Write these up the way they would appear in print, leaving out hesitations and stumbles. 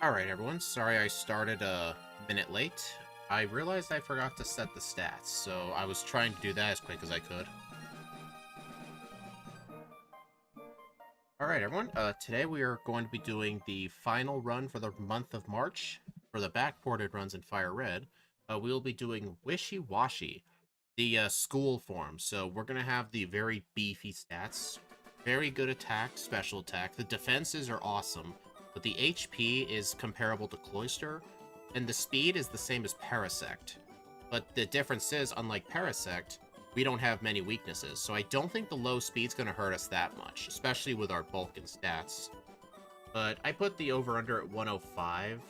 Alright everyone, sorry I started a minute late. I realized I forgot to set the stats, so I was trying to do that as quick as I could. Alright everyone, today we are going to be doing the final run for the month of March. For the backported runs in Firered, we will be doing Wishiwashi, the school form. So we're going to have the very beefy stats, very good attack, special attack. The defenses are awesome, but the HP is comparable to Cloister, and the speed is the same as Parasect. But the difference is, unlike Parasect, we don't have many weaknesses, so I don't think the low speed's going to hurt us that much, especially with our bulk and stats. But I put the over-under at 105,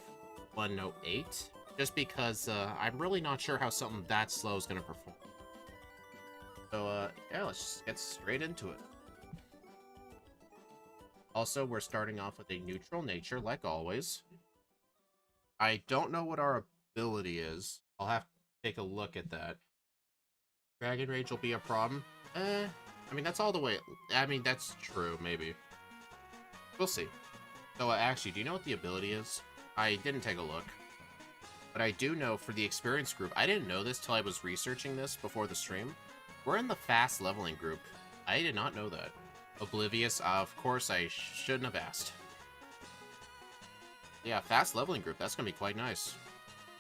108, just because I'm really not sure how something that slow is going to perform. So, yeah, let's just get straight into it. Also, we're starting off with a neutral nature, like always. I don't know what our ability is. I'll have to take a look at that. Dragon Rage will be a problem. I mean, that's all the way... I mean, that's true, maybe. We'll see. So, actually, do you know what the ability is? I didn't take a look. But I do know for the experience group, I didn't know this till I was researching this before the stream. We're in the fast leveling group. I did not know that. Oblivious, of course I shouldn't have asked. Yeah, fast leveling group, that's gonna be quite nice.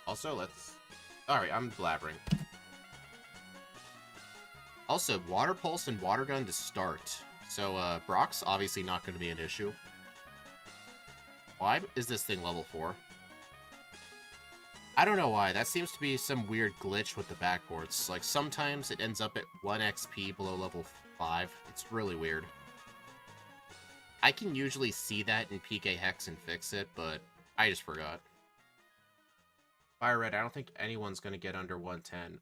Also, let's... Alright, I'm blabbering. Also, Water Pulse and Water Gun to start. So, Brock's obviously not gonna be an issue. Why is this thing level 4? I don't know why, that seems to be some weird glitch with the backports. Like, sometimes it ends up at 1 XP below level 5. It's really weird. I can usually see that in PK Hex and fix it, but I just forgot. Firered, I don't think anyone's gonna get under 110.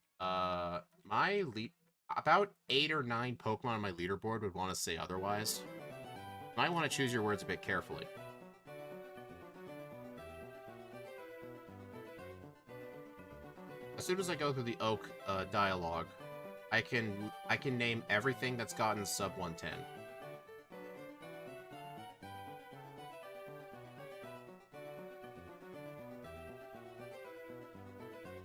About 8 or 9 Pokemon on my leaderboard would want to say otherwise. Might want to choose your words a bit carefully. As soon as I go through the Oak dialogue, I can name everything that's gotten sub 110.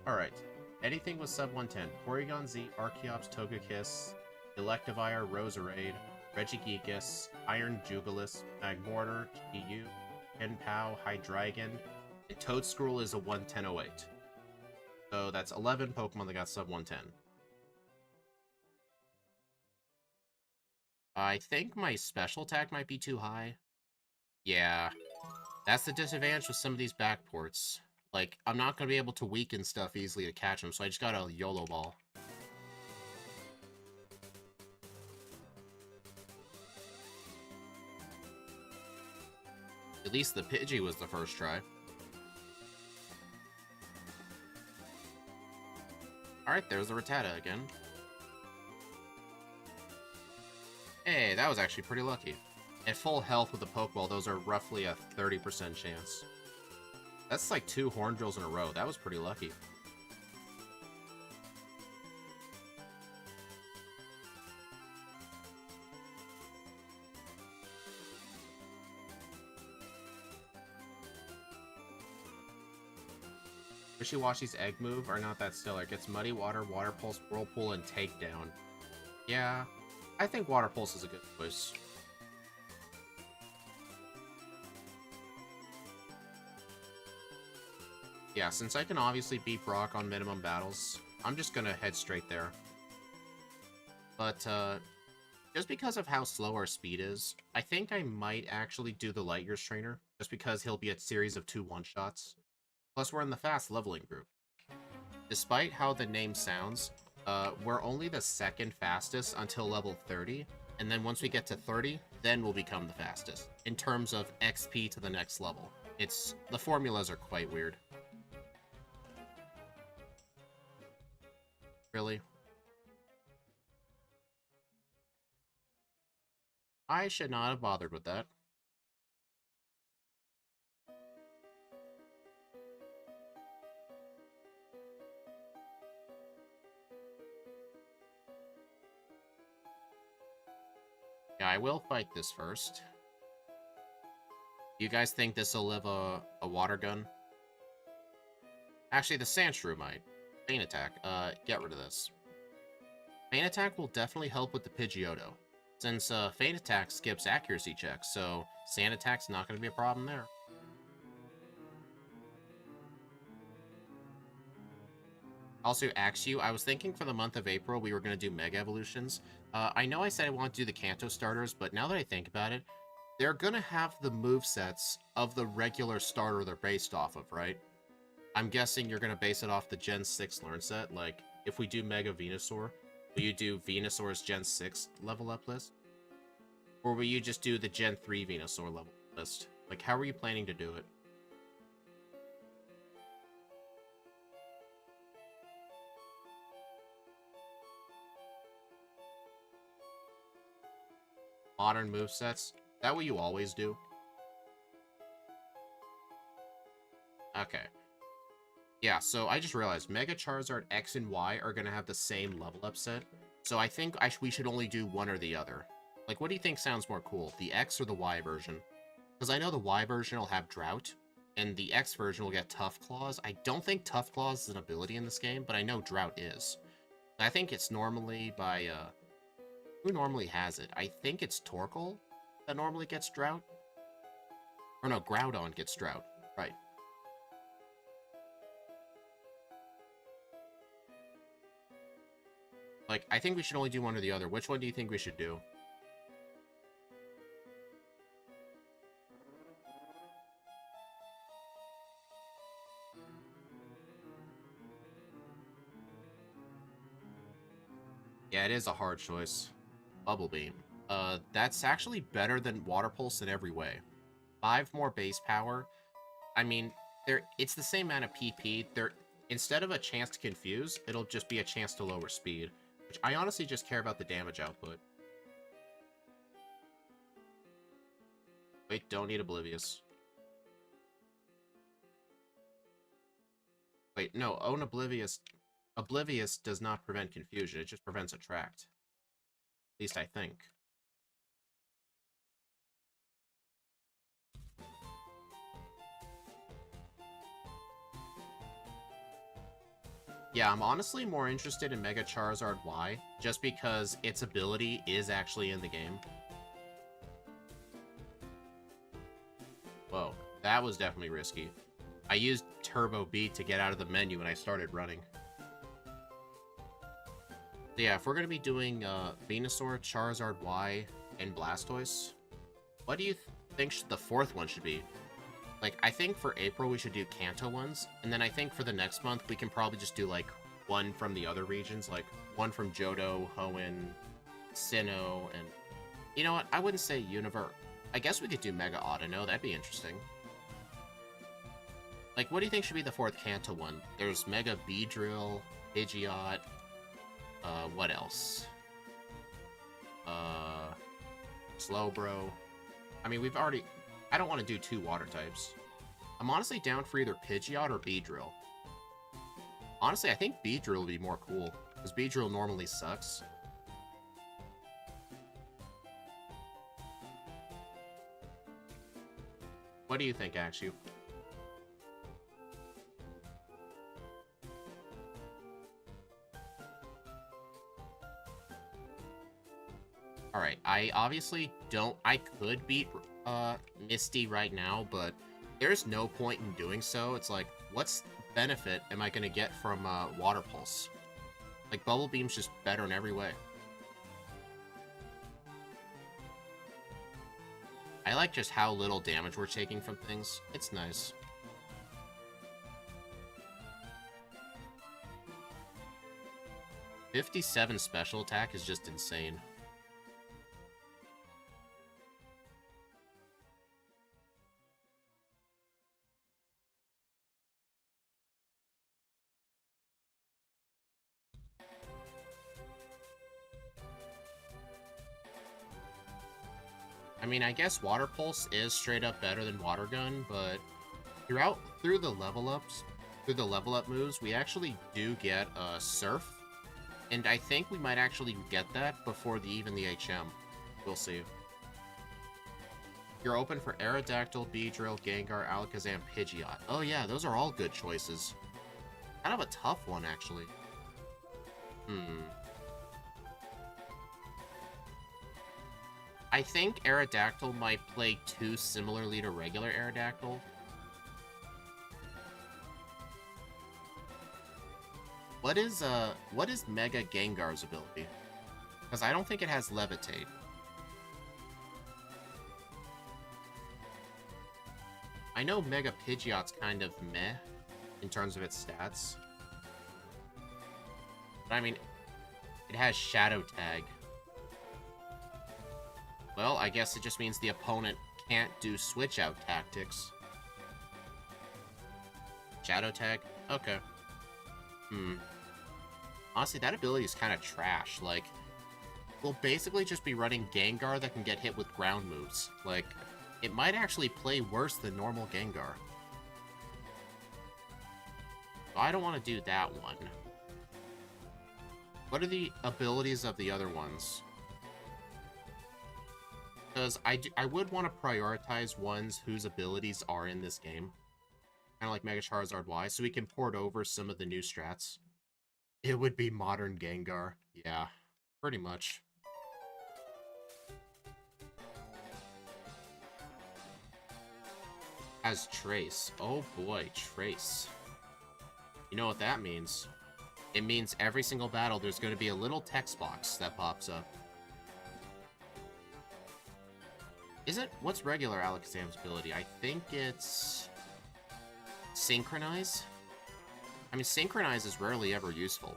Alright. Anything with sub 110. Porygon Z, Archeops, Togekiss, Electivire, Roserade, Regigigas, Iron Jugulis, Magmortar, GU, Genpao, Hydreigon, and Toedscruel is a 11008. So that's 11 Pokemon that got sub 110. I think my special attack might be too high. Yeah. That's the disadvantage with some of these backports. Like, I'm not going to be able to weaken stuff easily to catch them, so I just got a YOLO ball. At least the Pidgey was the first try. Alright, there's the Rattata again. Hey, that was actually pretty lucky. At full health with the Pokeball, those are roughly a 30% chance. That's like 2 Horn Drills in a row. That was pretty lucky. Wishiwashi's egg move are not that stellar. It gets Muddy Water, Water Pulse, Whirlpool, and Takedown. Yeah, I think Water Pulse is a good choice. Yeah, since I can obviously beat Brock on minimum battles, I'm just gonna head straight there. But, just because of how slow our speed is, I think I might actually do the Light Years Trainer, just because he'll be a series of 2 one-shots. Plus, we're in the fast leveling group. Despite how the name sounds, we're only the second fastest until level 30, and then once we get to 30, then we'll become the fastest, in terms of XP to the next level. The formulas are quite weird. Really? I should not have bothered with that. Yeah, I will fight this first. You guys think this will live a water gun? Actually, the Sandshrew might. Feint Attack. Get rid of this. Feint Attack will definitely help with the Pidgeotto, since Feint Attack skips accuracy checks, so Sand Attack's not going to be a problem there. Also, Axew, I was thinking for the month of April we were going to do Mega Evolutions. I know I said I want to do the Kanto starters, but now that I think about it, they're going to have the movesets of the regular starter they're based off of, right? I'm guessing you're going to base it off the Gen 6 learn set. Like, if we do Mega Venusaur, will you do Venusaur's Gen 6 level up list? Or will you just do the Gen 3 Venusaur level list? Like, how are you planning to do it? Modern movesets? That what you always do? Okay. Yeah, so I just realized Mega Charizard X and Y are going to have the same level up set. So I think we should only do one or the other. Like, what do you think sounds more cool? The X or the Y version? Because I know the Y version will have Drought, and the X version will get Tough Claws. I don't think Tough Claws is an ability in this game, but I know Drought is. I think it's normally by, who normally has it? I think it's Torkoal that normally gets Drought. Or no, Groudon gets Drought. Right. Like, I think we should only do one or the other. Which one do you think we should do? Yeah, it is a hard choice. Bubble Beam. That's actually better than Water Pulse in every way. 5 more base power. I mean, it's the same amount of PP. Instead of a chance to confuse, it'll just be a chance to lower speed. Which I honestly just care about the damage output. Wait, don't need Oblivious. Wait, no, Own Oblivious. Oblivious does not prevent confusion, it just prevents Attract. At least I think. Yeah, I'm honestly more interested in Mega Charizard Y, just because its ability is actually in the game. Whoa, that was definitely risky. I used Turbo B to get out of the menu when I started running. So yeah, if we're going to be doing Venusaur, Charizard Y, and Blastoise, what do you think the fourth one should be? Like, I think for April we should do Kanto ones, and then I think for the next month we can probably just do, like, one from the other regions, like one from Johto, Hoenn, Sinnoh, and... You know what? I wouldn't say Universe. I guess we could do Mega Audino, that'd be interesting. Like, what do you think should be the fourth Kanto one? There's Mega Beedrill, Pidgeot, what else? Slowbro. I mean, we've already... I don't want to do 2 water types. I'm honestly down for either Pidgeot or Beedrill. Honestly, I think Beedrill would be more cool, because Beedrill normally sucks. What do you think, Axew? Alright, I obviously don't... I could beat Misty right now, but there's no point in doing so. It's like, what's benefit am I going to get from Water Pulse? Like, Bubble Beam's just better in every way. I like just how little damage we're taking from things. It's nice. "57 special attack is just insane. I mean, I guess Water Pulse is straight up better than Water Gun, but through the level up moves, we actually do get Surf, and I think we might actually get that before even the HM. We'll see. You're open for Aerodactyl, Beedrill, Gengar, Alakazam, Pidgeot. Oh yeah, those are all good choices. Kind of a tough one, actually. I think Aerodactyl might play too similarly to regular Aerodactyl. What is Mega Gengar's ability? Because I don't think it has Levitate. I know Mega Pidgeot's kind of meh in terms of its stats. But I mean, it has Shadow Tag. Well, I guess it just means the opponent can't do switch-out tactics. Shadow Tag? Okay. Honestly, that ability is kind of trash. Like, we'll basically just be running Gengar that can get hit with ground moves. Like, it might actually play worse than normal Gengar. So I don't want to do that one. What are the abilities of the other ones? Because I would want to prioritize ones whose abilities are in this game. Kind of like Mega Charizard Y, so we can port over some of the new strats. It would be modern Gengar. Yeah, pretty much. As Trace. Oh boy, Trace. You know what that means. It means every single battle there's going to be a little text box that pops up. What's regular Alakazam's ability? I think it's Synchronize? I mean, Synchronize is rarely ever useful.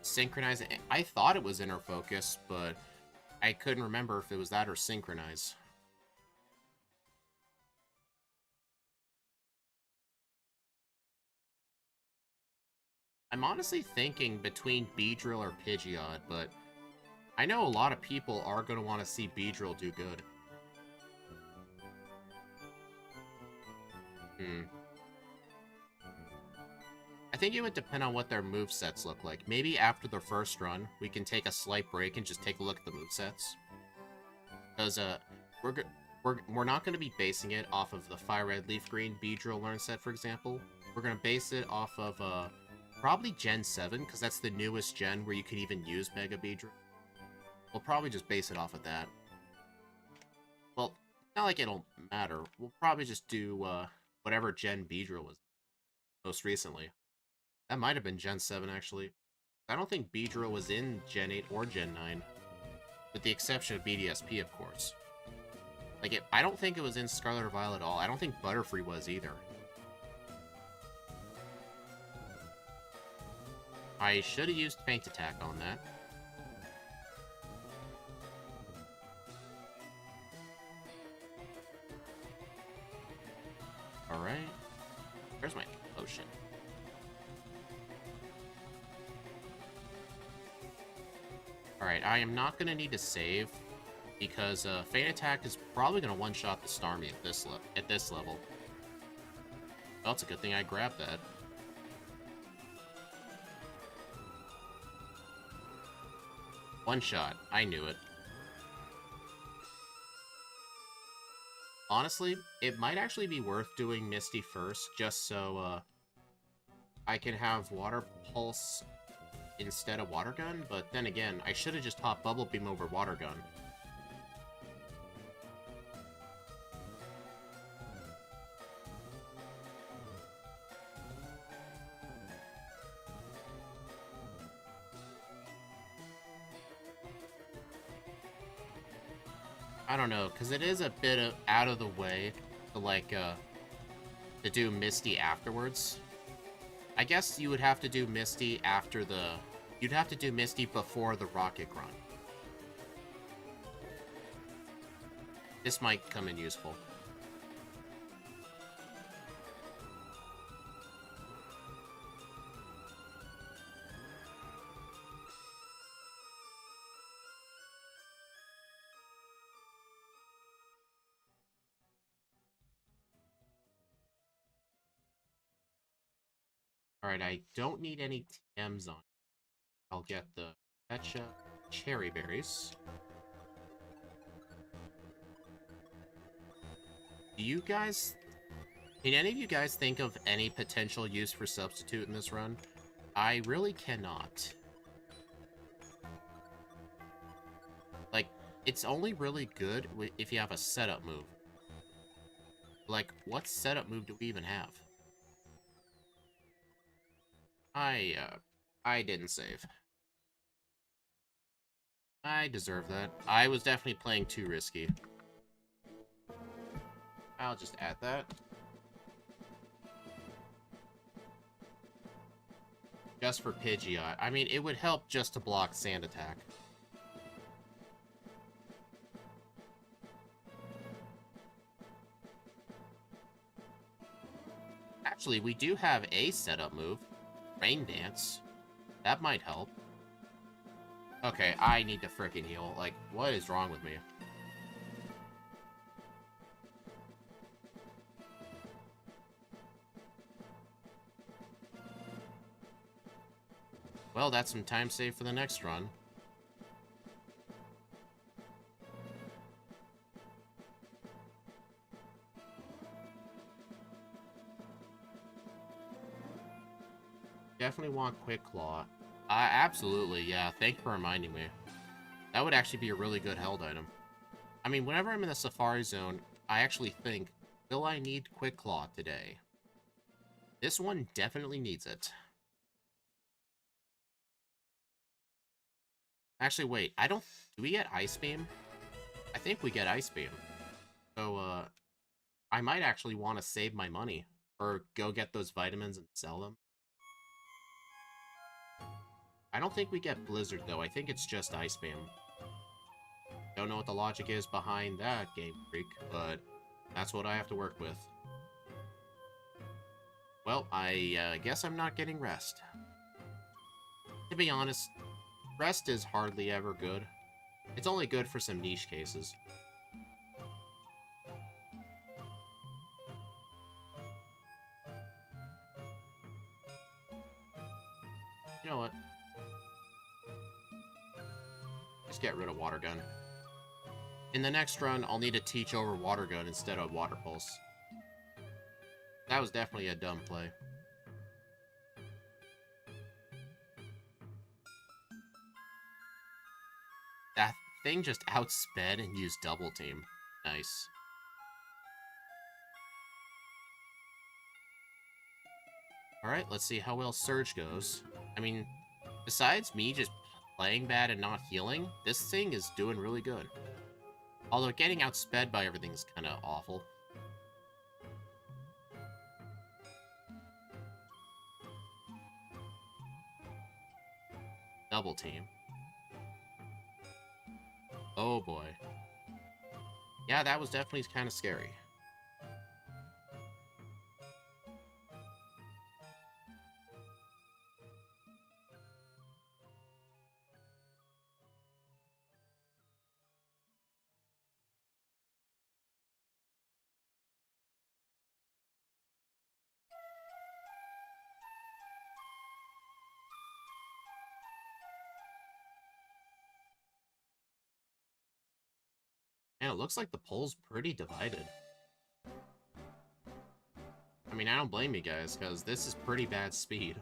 Synchronize, I thought it was Inner Focus, but I couldn't remember if it was that or Synchronize. I'm honestly thinking between Beedrill or Pidgeot, but I know a lot of people are going to want to see Beedrill do good. I think it would depend on what their movesets look like. Maybe after the first run, we can take a slight break and just take a look at the movesets. Because we're not going to be basing it off of the Firered Leaf Green Beedrill Learn set, for example. We're going to base it off of probably Gen 7, because that's the newest gen where you can even use Mega Beedrill. We'll probably just base it off of that. Well, not like it'll matter. We'll probably just do whatever Gen Beedrill was most recently. That might have been Gen 7, actually. I don't think Beedrill was in Gen 8 or Gen 9. With the exception of BDSP, of course. Like, I don't think it was in Scarlet or Violet at all. I don't think Butterfree was either. I should have used Feint Attack on that. Alright. Where's my potion? Alright, I am not going to need to save, because Feint Attack is probably going to one-shot the Starmie at this level. Well, it's a good thing I grabbed that. One shot. I knew it. Honestly, it might actually be worth doing Misty first, just so I can have Water Pulse instead of Water Gun, but then again, I should have just hopped Bubble Beam over Water Gun. I don't know, because it is a bit out of the way to, like, to do Misty afterwards. I guess you would have to do Misty after the... You'd have to do Misty before the Rocket Grunt. This might come in useful. Alright, I don't need any TMs on. I'll get the Fetcha cherry berries. Do you guys... Can any of you guys think of any potential use for substitute in this run? I really cannot. Like, it's only really good if you have a setup move. Like, what setup move do we even have? I didn't save. I deserve that. I was definitely playing too risky. I'll just add that. Just for Pidgeot. I mean, it would help just to block Sand Attack. Actually, we do have a setup move. Rain Dance. That might help. Okay, I need to frickin' heal. Like, what is wrong with me? Well, that's some time saved for the next run. Definitely want Quick Claw. Absolutely, yeah. Thank you for reminding me. That would actually be a really good held item. I mean, whenever I'm in the Safari Zone, I actually think, will I need Quick Claw today? This one definitely needs it. Actually, wait. I don't... Do we get Ice Beam? I think we get Ice Beam. So, I might actually want to save my money. Or go get those vitamins and sell them. I don't think we get Blizzard, though. I think it's just Ice Beam. Don't know what the logic is behind that, Game Freak, but that's what I have to work with. Well, I guess I'm not getting rest. To be honest, rest is hardly ever good. It's only good for some niche cases. You know what? Just get rid of Water Gun. In the next run, I'll need to teach over Water Gun instead of Water Pulse. That was definitely a dumb play. That thing just outsped and used Double Team. Nice. Alright, let's see how well Surge goes. I mean, besides me just playing bad and not healing, this thing is doing really good. Although getting outsped by everything is kind of awful. Double Team. Oh boy. Yeah, that was definitely kind of scary. And it looks like the poll's pretty divided. I mean, I don't blame you guys, because this is pretty bad speed.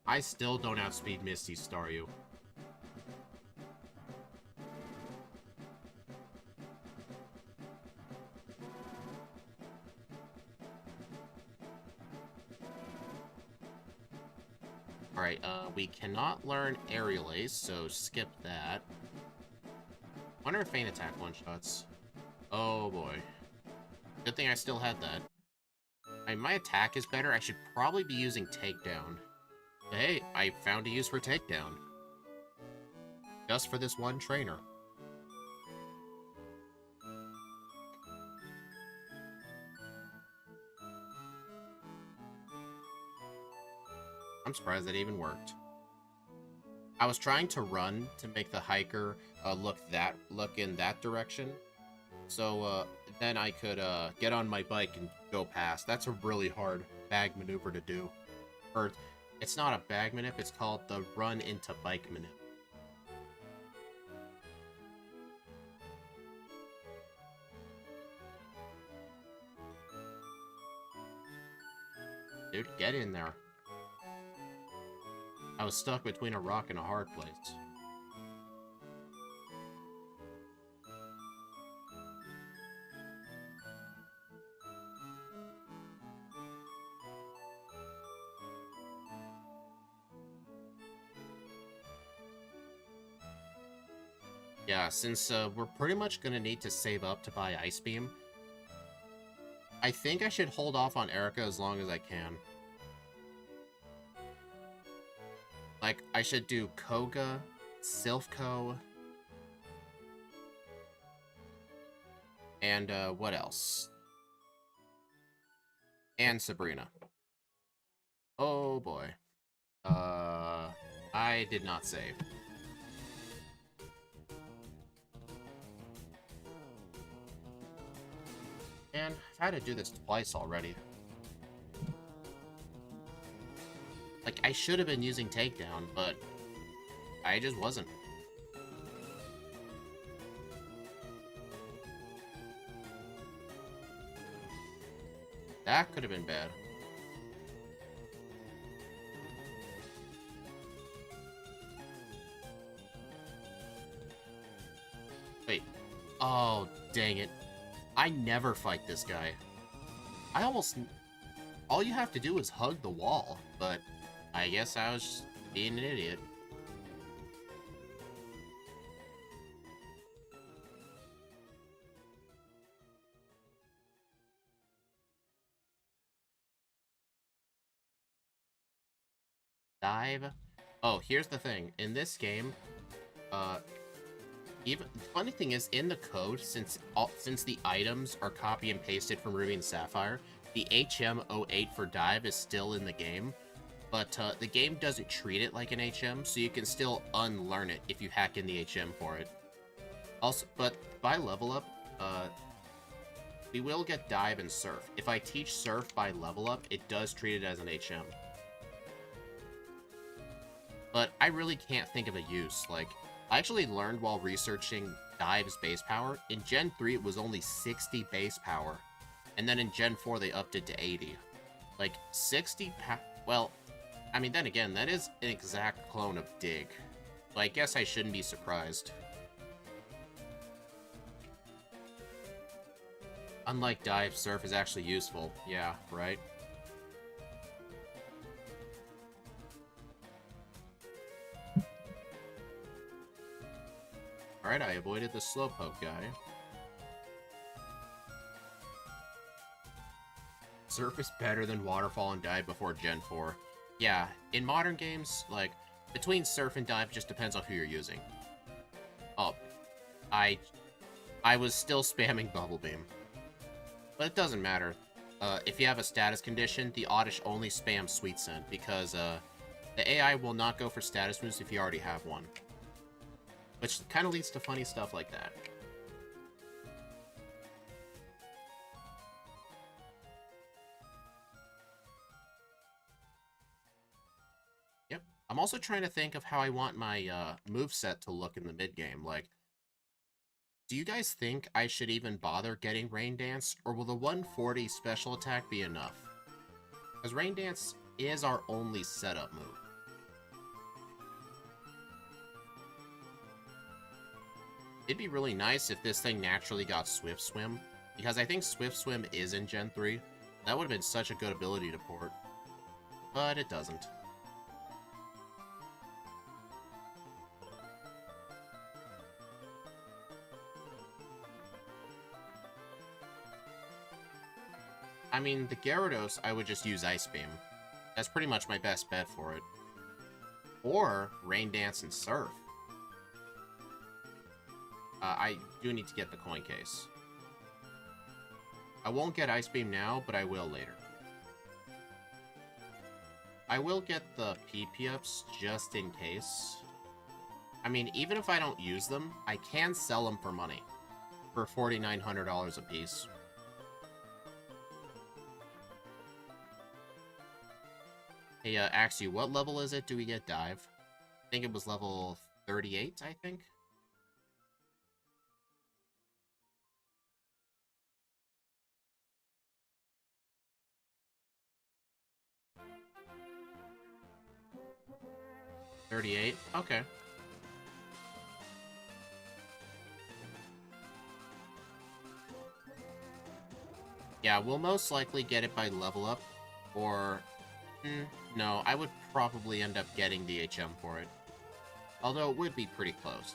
I still don't outspeed Misty Staryu. Alright, we cannot learn Aerial Ace, so skip that. Wonder if Feint Attack one-shots. Oh boy. Good thing I still had that. My attack is better. I should probably be using Takedown. Hey, I found a use for Takedown. Just for this one trainer. I'm surprised that even worked. I was trying to run to make the hiker look in that direction, so then I could get on my bike and go past. That's a really hard bag maneuver to do. Or, it's not a bag manip, it's called the run into bike manip. Dude, get in there. I was stuck between a rock and a hard place. Yeah, since we're pretty much gonna need to save up to buy Ice Beam, I think I should hold off on Erica as long as I can. Like, I should do Koga, Silphco, and what else? And Sabrina. Oh boy. I did not save. And I've had to do this twice already. Like, I should have been using Takedown, but I just wasn't. That could have been bad. Wait. Oh, dang it. I never fight this guy. I almost... All you have to do is hug the wall, but I guess I was just being an idiot. Dive. Oh, here's the thing. In this game, even the funny thing is, in the code, since the items are copy and pasted from Ruby and Sapphire, the HM08 for dive is still in the game, but the game doesn't treat it like an HM, so you can still unlearn it if you hack in the HM for it. Also, but by level up, we will get dive and surf. If I teach surf by level up, it does treat it as an HM. But I really can't think of a use. Like, I actually learned while researching dive's base power. In Gen 3, it was only 60 base power. And then in Gen 4, they upped it to 80. Like, 60 well, I mean, then again, that is an exact clone of Dig. So I guess I shouldn't be surprised. Unlike dive, surf is actually useful. Yeah, right? Alright, I avoided the Slowpoke guy. Surf is better than Waterfall and Dive before Gen 4. Yeah, in modern games, like, between Surf and Dive just depends on who you're using. Oh, I was still spamming Bubble Beam. But it doesn't matter. If you have a status condition, the Oddish only spams Sweet Scent, because the AI will not go for status moves if you already have one. Which kind of leads to funny stuff like that. Yep. I'm also trying to think of how I want my moveset to look in the mid-game. Like, do you guys think I should even bother getting Rain Dance, or will the 140 special attack be enough? Because Rain Dance is our only setup move. It'd be really nice if this thing naturally got Swift Swim, because I think Swift Swim is in Gen 3. That would have been such a good ability to port. But it doesn't. I mean, the Gyarados, I would just use Ice Beam. That's pretty much my best bet for it. Or Rain Dance and Surf. I do need to get the coin case. I won't get Ice Beam now, but I will later. I will get the PP ups just in case. I mean, even if I don't use them, I can sell them for money. For $4,900 a piece. Hey, Axie, what level is it? Do we get dive? I think it was level 38, I think. $38? Okay. Yeah, we'll most likely get it by level up, or... no, I would probably end up getting the HM for it. Although it would be pretty close.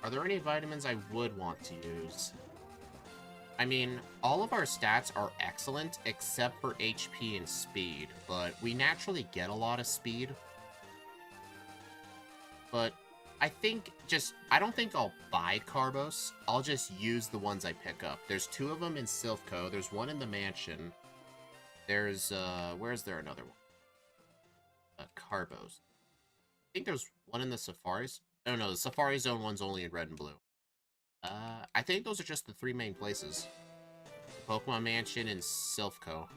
Are there any vitamins I would want to use? I mean, all of our stats are excellent except for HP and speed, but we naturally get a lot of speed. But I think I don't think I'll buy Carbos. I'll just use the ones I pick up. There's 2 of them in Silphco. There's 1 in the mansion. There's, where's there another one? Carbos. I think there's 1 in the Safaris. Oh no, the Safari Zone one's only in red and blue. I think those are just the 3 main places. Pokemon Mansion and Silphco.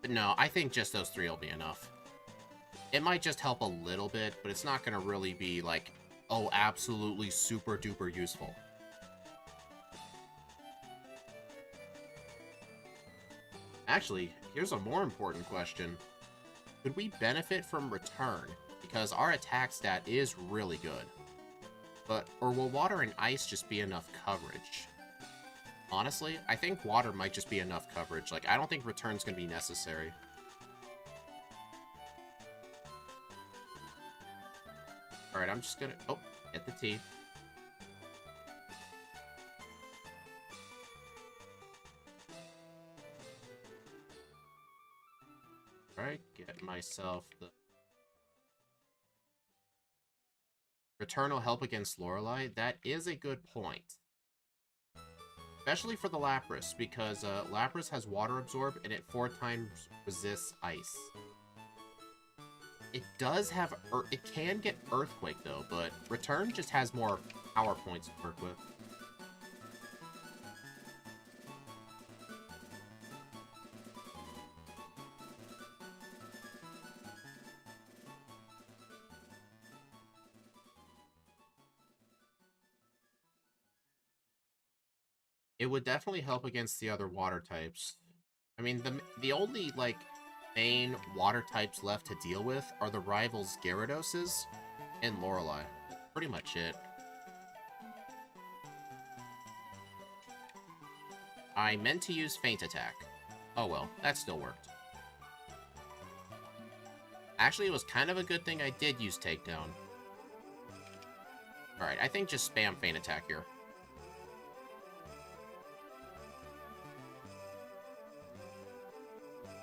But no, I think just those 3 will be enough. It might just help a little bit, but it's not going to really be, like, oh, absolutely super duper useful. Actually, here's a more important question. Could we benefit from Return? Because our attack stat is really good. Or will Water and Ice just be enough coverage? Honestly, I think Water might just be enough coverage. Like, I don't think Return's going to be necessary. Alright, I'm just gonna... Oh, get the T. Alright, get myself the... Return will help against Lorelei. That is a good point. Especially for the Lapras, because Lapras has Water Absorb, and it 4 times resists Ice. It does have... it can get Earthquake, though, but Return just has more power points to work with. It would definitely help against the other water types. I mean, the only, like, main water types left to deal with are the rivals Gyarados and Lorelei. That's pretty much it. I meant to use Feint Attack. Oh well, that still worked. Actually, it was kind of a good thing I did use Takedown. Alright, I think just spam Feint Attack here.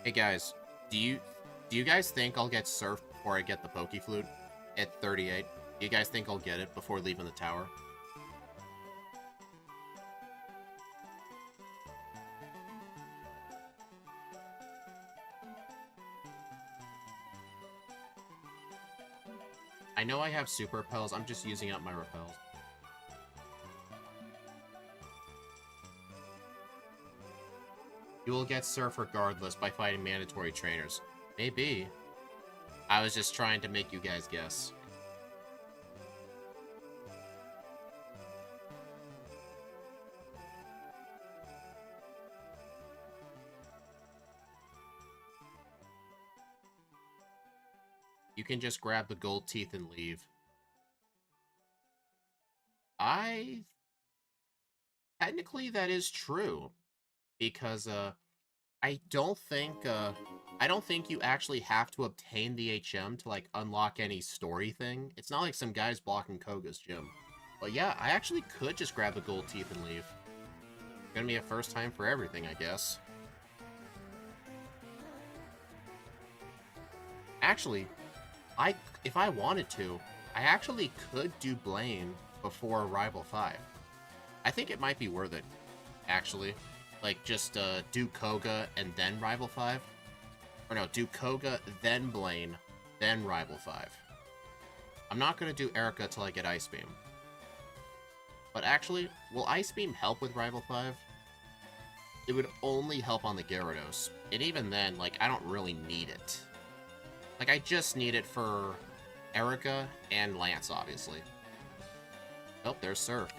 Hey guys, do you guys think I'll get Surf before I get the Pokeflute at 38? Do you guys think I'll get it before leaving the tower? I know I have Super Repels, I'm just using up my Repels. You will get Surf regardless by fighting mandatory trainers. Maybe. I was just trying to make you guys guess. You can just grab the gold teeth and leave. Technically, that is true. Because, I don't think you actually have to obtain the HM to, like, unlock any story thing. It's not like some guy's blocking Koga's gym. But yeah, I actually could just grab the gold teeth and leave. Gonna be a first time for everything, I guess. Actually, if I wanted to, I actually could do Blaine before Rival 5. I think it might be worth it, actually. Like, just do Koga and then Rival 5? Or no, do Koga, then Blaine, then Rival 5. I'm not going to do Erica till I get Ice Beam. But actually, will Ice Beam help with Rival 5? It would only help on the Gyarados. And even then, like, I don't really need it. Like, I just need it for Erica and Lance, obviously. Oh, there's Surf.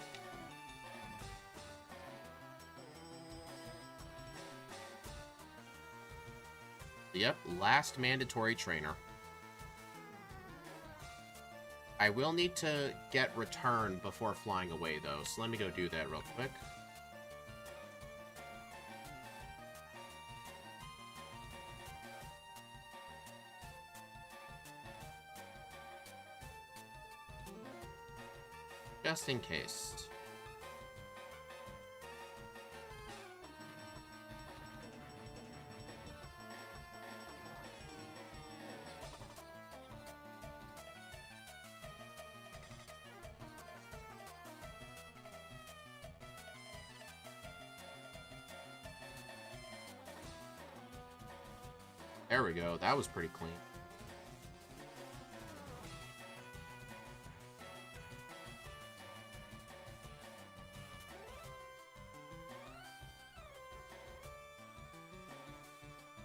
Yep, last mandatory trainer. I will need to get return before flying away, though, so let me go do that real quick. Just in case. There we go. That was pretty clean.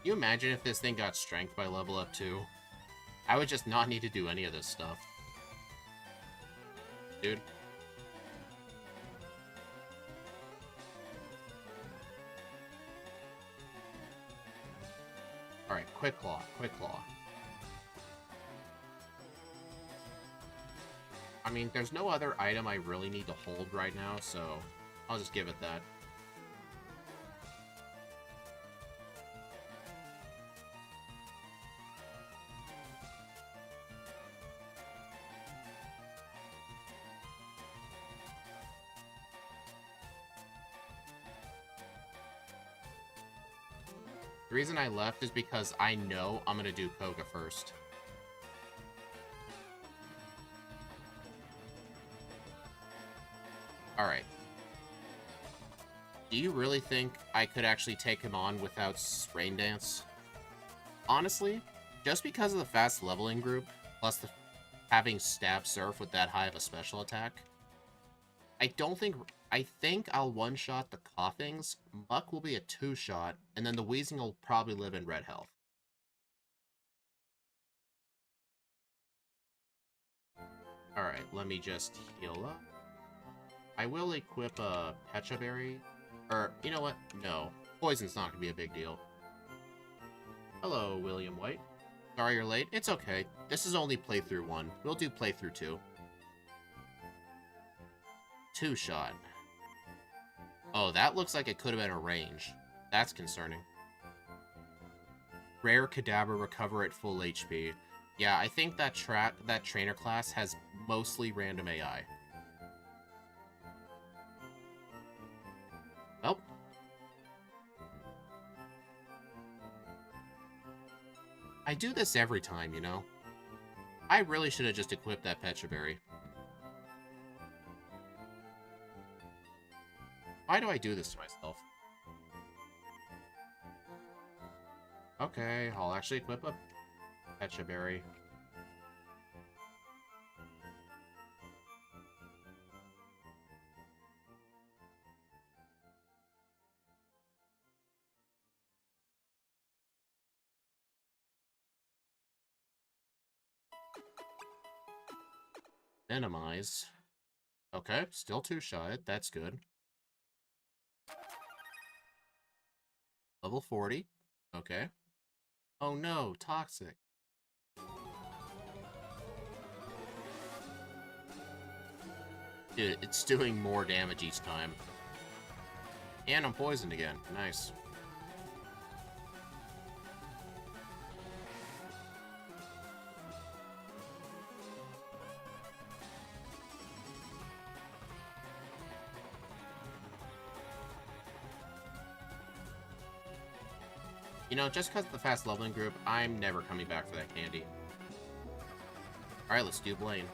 Can you imagine if this thing got strength by level up 2? I would just not need to do any of this stuff. Dude. Alright, Quick Claw, Quick Claw. I mean, there's no other item I really need to hold right now, so I'll just give it that. The reason I left is because I know I'm going to do Koga first. Alright. Do you really think I could actually take him on without Rain Dance? Honestly, just because of the fast leveling group, plus having Stab Surf with that high of a special attack, I think I'll one-shot the Coughings, Muck will be a 2-shot, and then the Weezing will probably live in red health. Alright, let me just heal up. I will equip a Pecha Berry. Or, you know what? No. Poison's not going to be a big deal. Hello, William White. Sorry you're late. It's okay. This is only playthrough 1. We'll do playthrough 2. 2-shot. Oh, that looks like it could have been a range. That's concerning. Rare Kadabra recover at full HP. Yeah, I think that trainer class has mostly random AI. Nope. I do this every time, you know? I really should have just equipped that Pecha Berry. Why do I do this to myself? Okay, I'll actually equip a Pecha Berry. Minimize. Okay, still 2-shot. That's good. Level 40. Okay. Oh no, Toxic. Dude, it's doing more damage each time. And I'm poisoned again. Nice. You know, just because of the fast leveling group, I'm never coming back for that candy. Alright, let's do Blaine.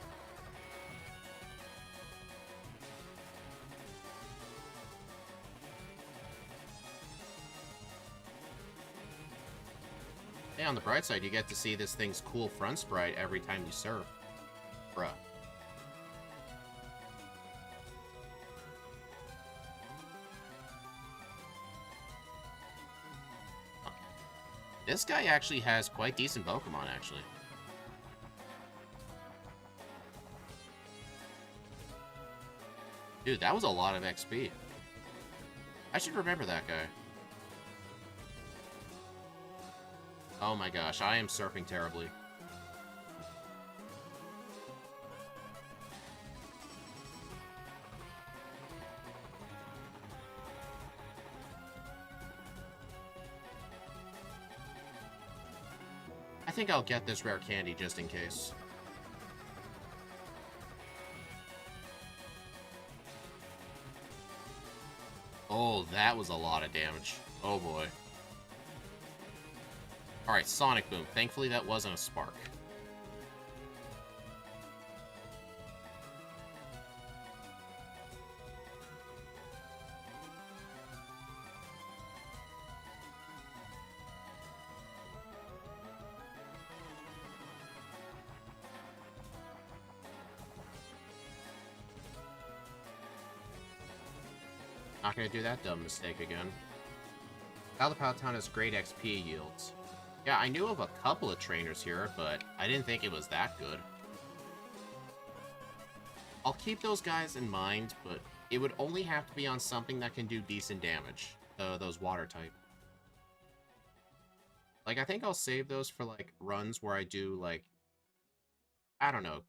Hey, on the bright side, you get to see this thing's cool front sprite every time you surf. Bruh. This guy actually has quite decent Pokemon, actually. Dude, that was a lot of XP. I should remember that guy. Oh my gosh, I am surfing terribly. I think I'll get this rare candy just in case. Oh, that was a lot of damage. Oh boy. Alright, Sonic Boom. Thankfully that wasn't a spark. Not gonna do that dumb mistake again. Alapao Town has great XP yields. Yeah, I knew of a couple of trainers here, but I didn't think it was that good. I'll keep those guys in mind, but it would only have to be on something that can do decent damage. Those water type. Like, I think I'll save those for, like, runs where I do, like, I don't know,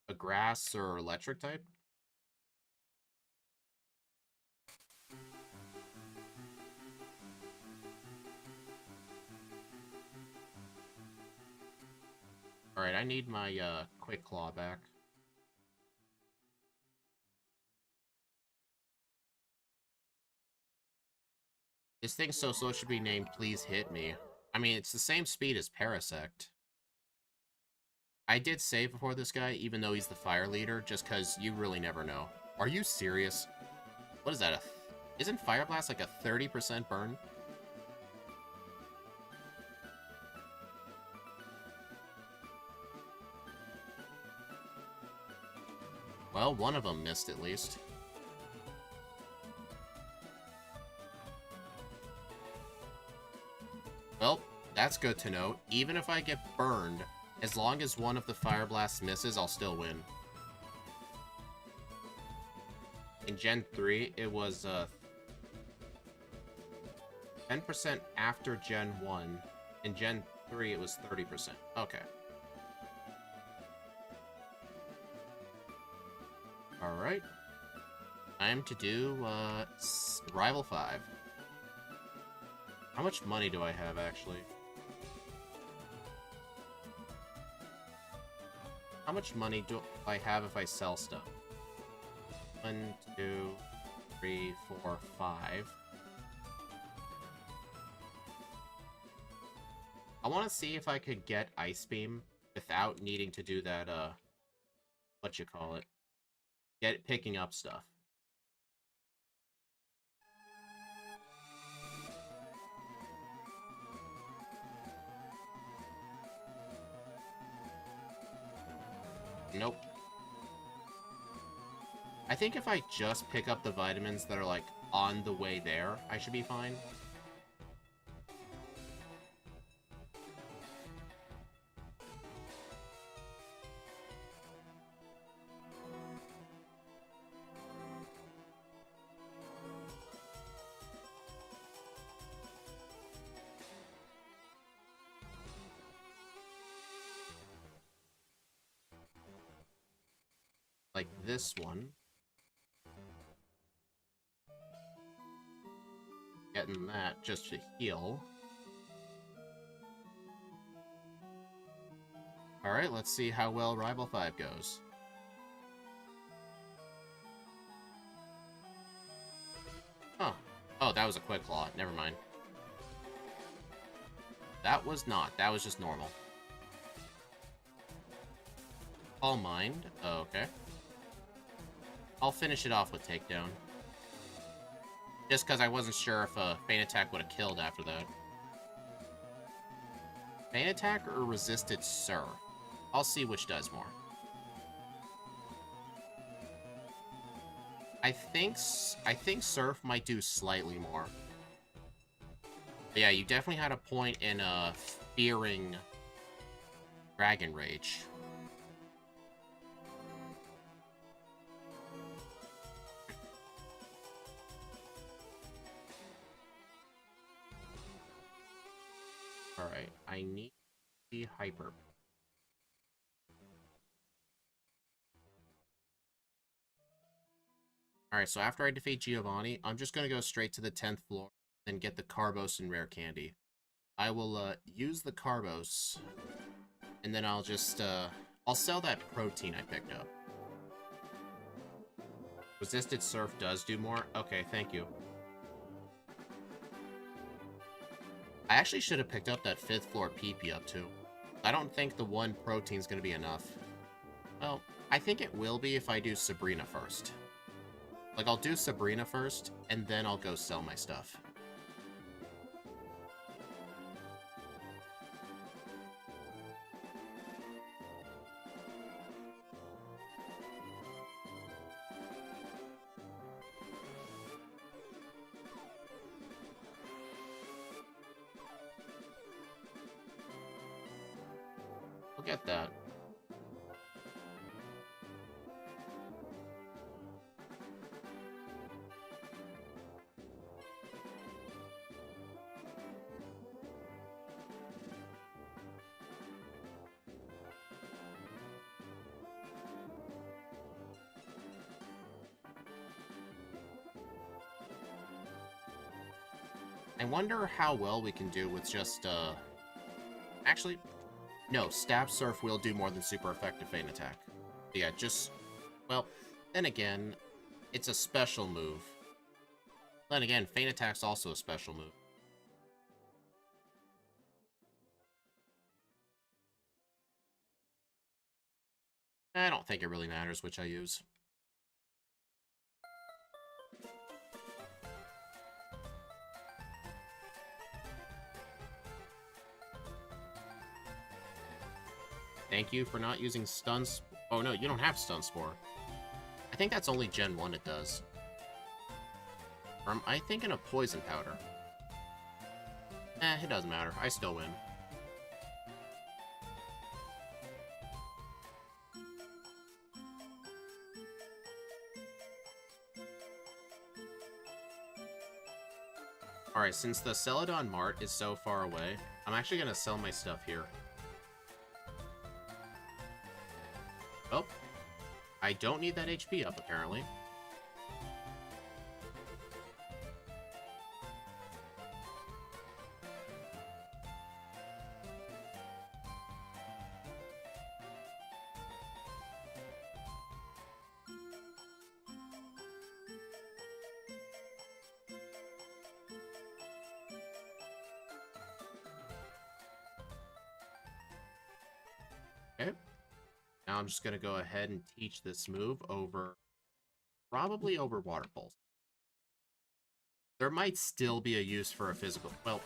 a grass or electric type. Alright, I need my, Quick Claw back. This thing's so slow it should be named Please Hit Me. I mean, it's the same speed as Parasect. I did save before this guy, even though he's the fire leader, just because you really never know. Are you serious? What is that? Isn't Fire Blast like a 30% burn? Well, one of them missed at least. Well, that's good to know. Even if I get burned, as long as one of the Fire Blasts misses, I'll still win. In Gen 3, it was 10% after Gen 1. In Gen 3, it was 30%. Okay. Alright. Time to do, Rival 5. How much money do I have, actually? How much money do I have if I sell stuff? 1, 2, 3, 4, 5. I want to see if I could get Ice Beam without needing to do that, whatchamacallit. Picking up stuff. Nope. I think if I just pick up the vitamins that are, like, on the way there, I should be fine. Like this one. Getting that just to heal. Alright, let's see how well Rival 5 goes. Oh. Oh, that was a Quick Claw. Never mind. That was not. That was just normal. All Mind. Okay. I'll finish it off with Takedown. Just because I wasn't sure if a Feint Attack would have killed after that. Feint Attack or Resisted Surf? I'll see which does more. I think Surf might do slightly more. But yeah, you definitely had a point in fearing Dragon Rage. Alright, I need the Hyper. Alright, so after I defeat Giovanni, I'm just going to go straight to the 10th floor and get the Carbos and Rare Candy. I will use the Carbos, and then I'll just, I'll sell that protein I picked up. Resisted Surf does do more? Okay, thank you. I actually should have picked up that 5th floor PP up too. I don't think the one protein's going to be enough. Well, I think it will be if I do Sabrina first. Like, I'll do Sabrina first, and then I'll go sell my stuff. I'll get that. I wonder how well we can do with just, Actually, no, Stab Surf will do more than super effective Feint Attack. Yeah, just... Well, then again, it's a special move. Then again, Feint Attack's also a special move. I don't think it really matters which I use. Thank you for not using Stun... Oh no, you don't have Stun Spore. I think that's only Gen 1 it does. Or am I thinking of Poison Powder? It doesn't matter. I still win. Alright, since the Celadon Mart is so far away, I'm actually going to sell my stuff here. Oh, I don't need that HP up, apparently. Okay. Now I'm just going to go ahead and teach this move over, probably over Water Pulse. There might still be a use for a physical, well,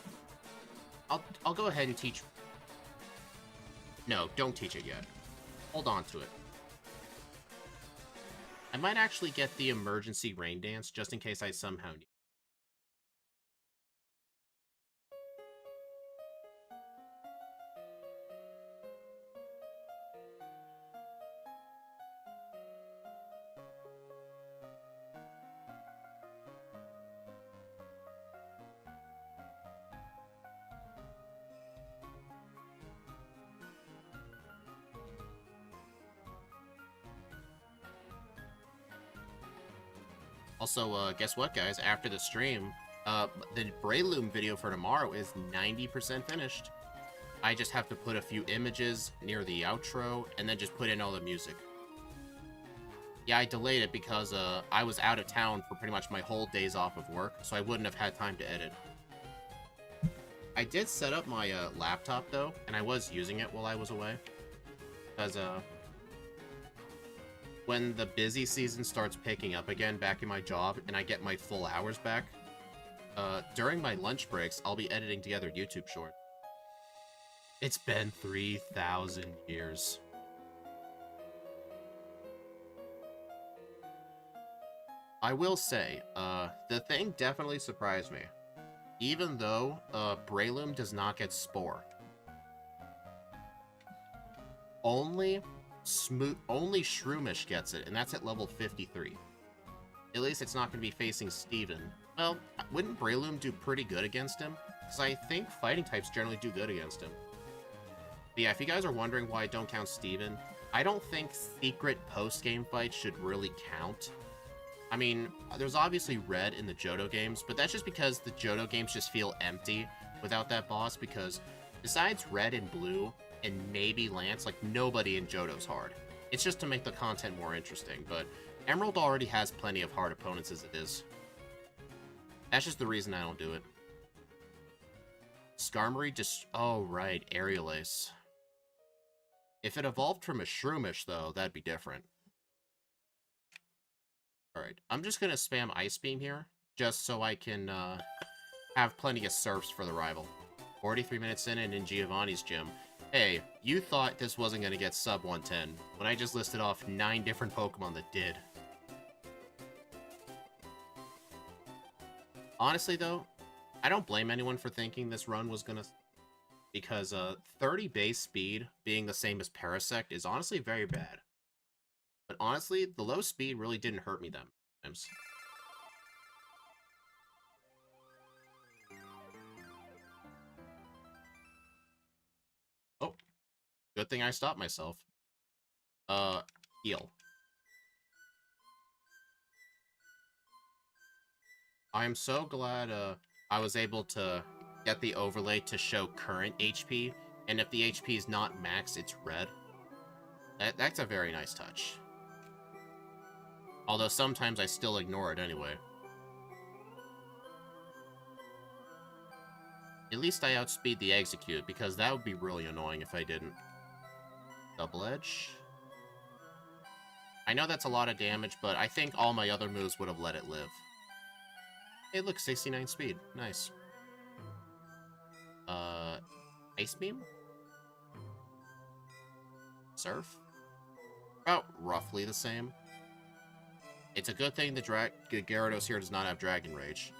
I'll go ahead and teach. No, don't teach it yet. Hold on to it. I might actually get the emergency rain dance just in case I somehow need. Also, guess what, guys? After the stream, the Breloom video for tomorrow is 90% finished. I just have to put a few images near the outro, and then just put in all the music. Yeah, I delayed it because I was out of town for pretty much my whole days off of work, so I wouldn't have had time to edit. I did set up my laptop, though, and I was using it while I was away. Because, when the busy season starts picking up again back in my job and I get my full hours back, during my lunch breaks, I'll be editing together YouTube shorts. It's been 3,000 years. I will say, the thing definitely surprised me. Even though, Breloom does not get Spore. Only Shroomish gets it, and that's at level 53. At least it's not going to be facing Steven. Well, wouldn't Breloom do pretty good against him? Because I think fighting types generally do good against him. But yeah, if you guys are wondering why I don't count Steven, I don't think secret post-game fights should really count. I mean, there's obviously Red in the Johto games, but that's just because the Johto games just feel empty without that boss, because besides Red and Blue, and maybe Lance, like, nobody in Johto's hard. It's just to make the content more interesting, but Emerald already has plenty of hard opponents as it is. That's just the reason I don't do it. Skarmory just... Oh, right, Aerial Ace. If it evolved from a Shroomish, though, that'd be different. Alright, I'm just gonna spam Ice Beam here, just so I can have plenty of surfs for the rival. 43 minutes in Giovanni's gym. Hey, you thought this wasn't gonna get sub 110, when I just listed off 9 different Pokemon that did. Honestly, though, I don't blame anyone for thinking this run was gonna... Because 30 base speed being the same as Parasect is honestly very bad. But honestly, the low speed really didn't hurt me that times. Oh, good thing I stopped myself. Heal. I'm so glad I was able to get the overlay to show current HP, and if the HP is not max, it's red. That's a very nice touch. Although sometimes I still ignore it anyway. At least I outspeed the Execute, because that would be really annoying if I didn't. Double Edge. I know that's a lot of damage, but I think all my other moves would have let it live. Hey, look, 69 speed. Nice. Ice Beam? Surf? About roughly the same. It's a good thing the Gyarados here does not have Dragon Rage.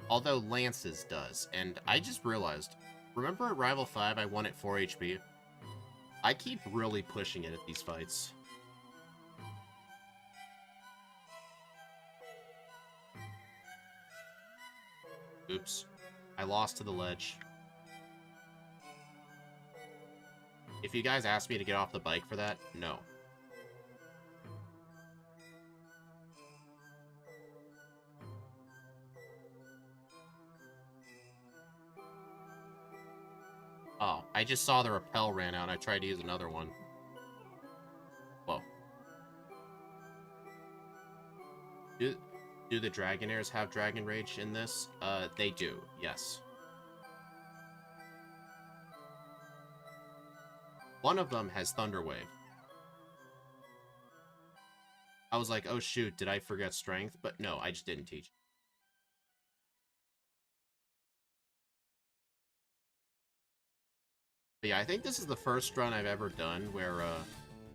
Although Lance's does, and I just realized, remember at Rival 5 I won at 4 HP? I keep really pushing it at these fights. Oops. I lost to the ledge. If you guys asked me to get off the bike for that, no. Oh, I just saw the repel ran out. I tried to use another one. Whoa. Do the Dragonairs have Dragon Rage in this? They do, yes. One of them has Thunder Wave. I was like, oh shoot, did I forget Strength? But no, I just didn't teach. But yeah, I think this is the first run I've ever done where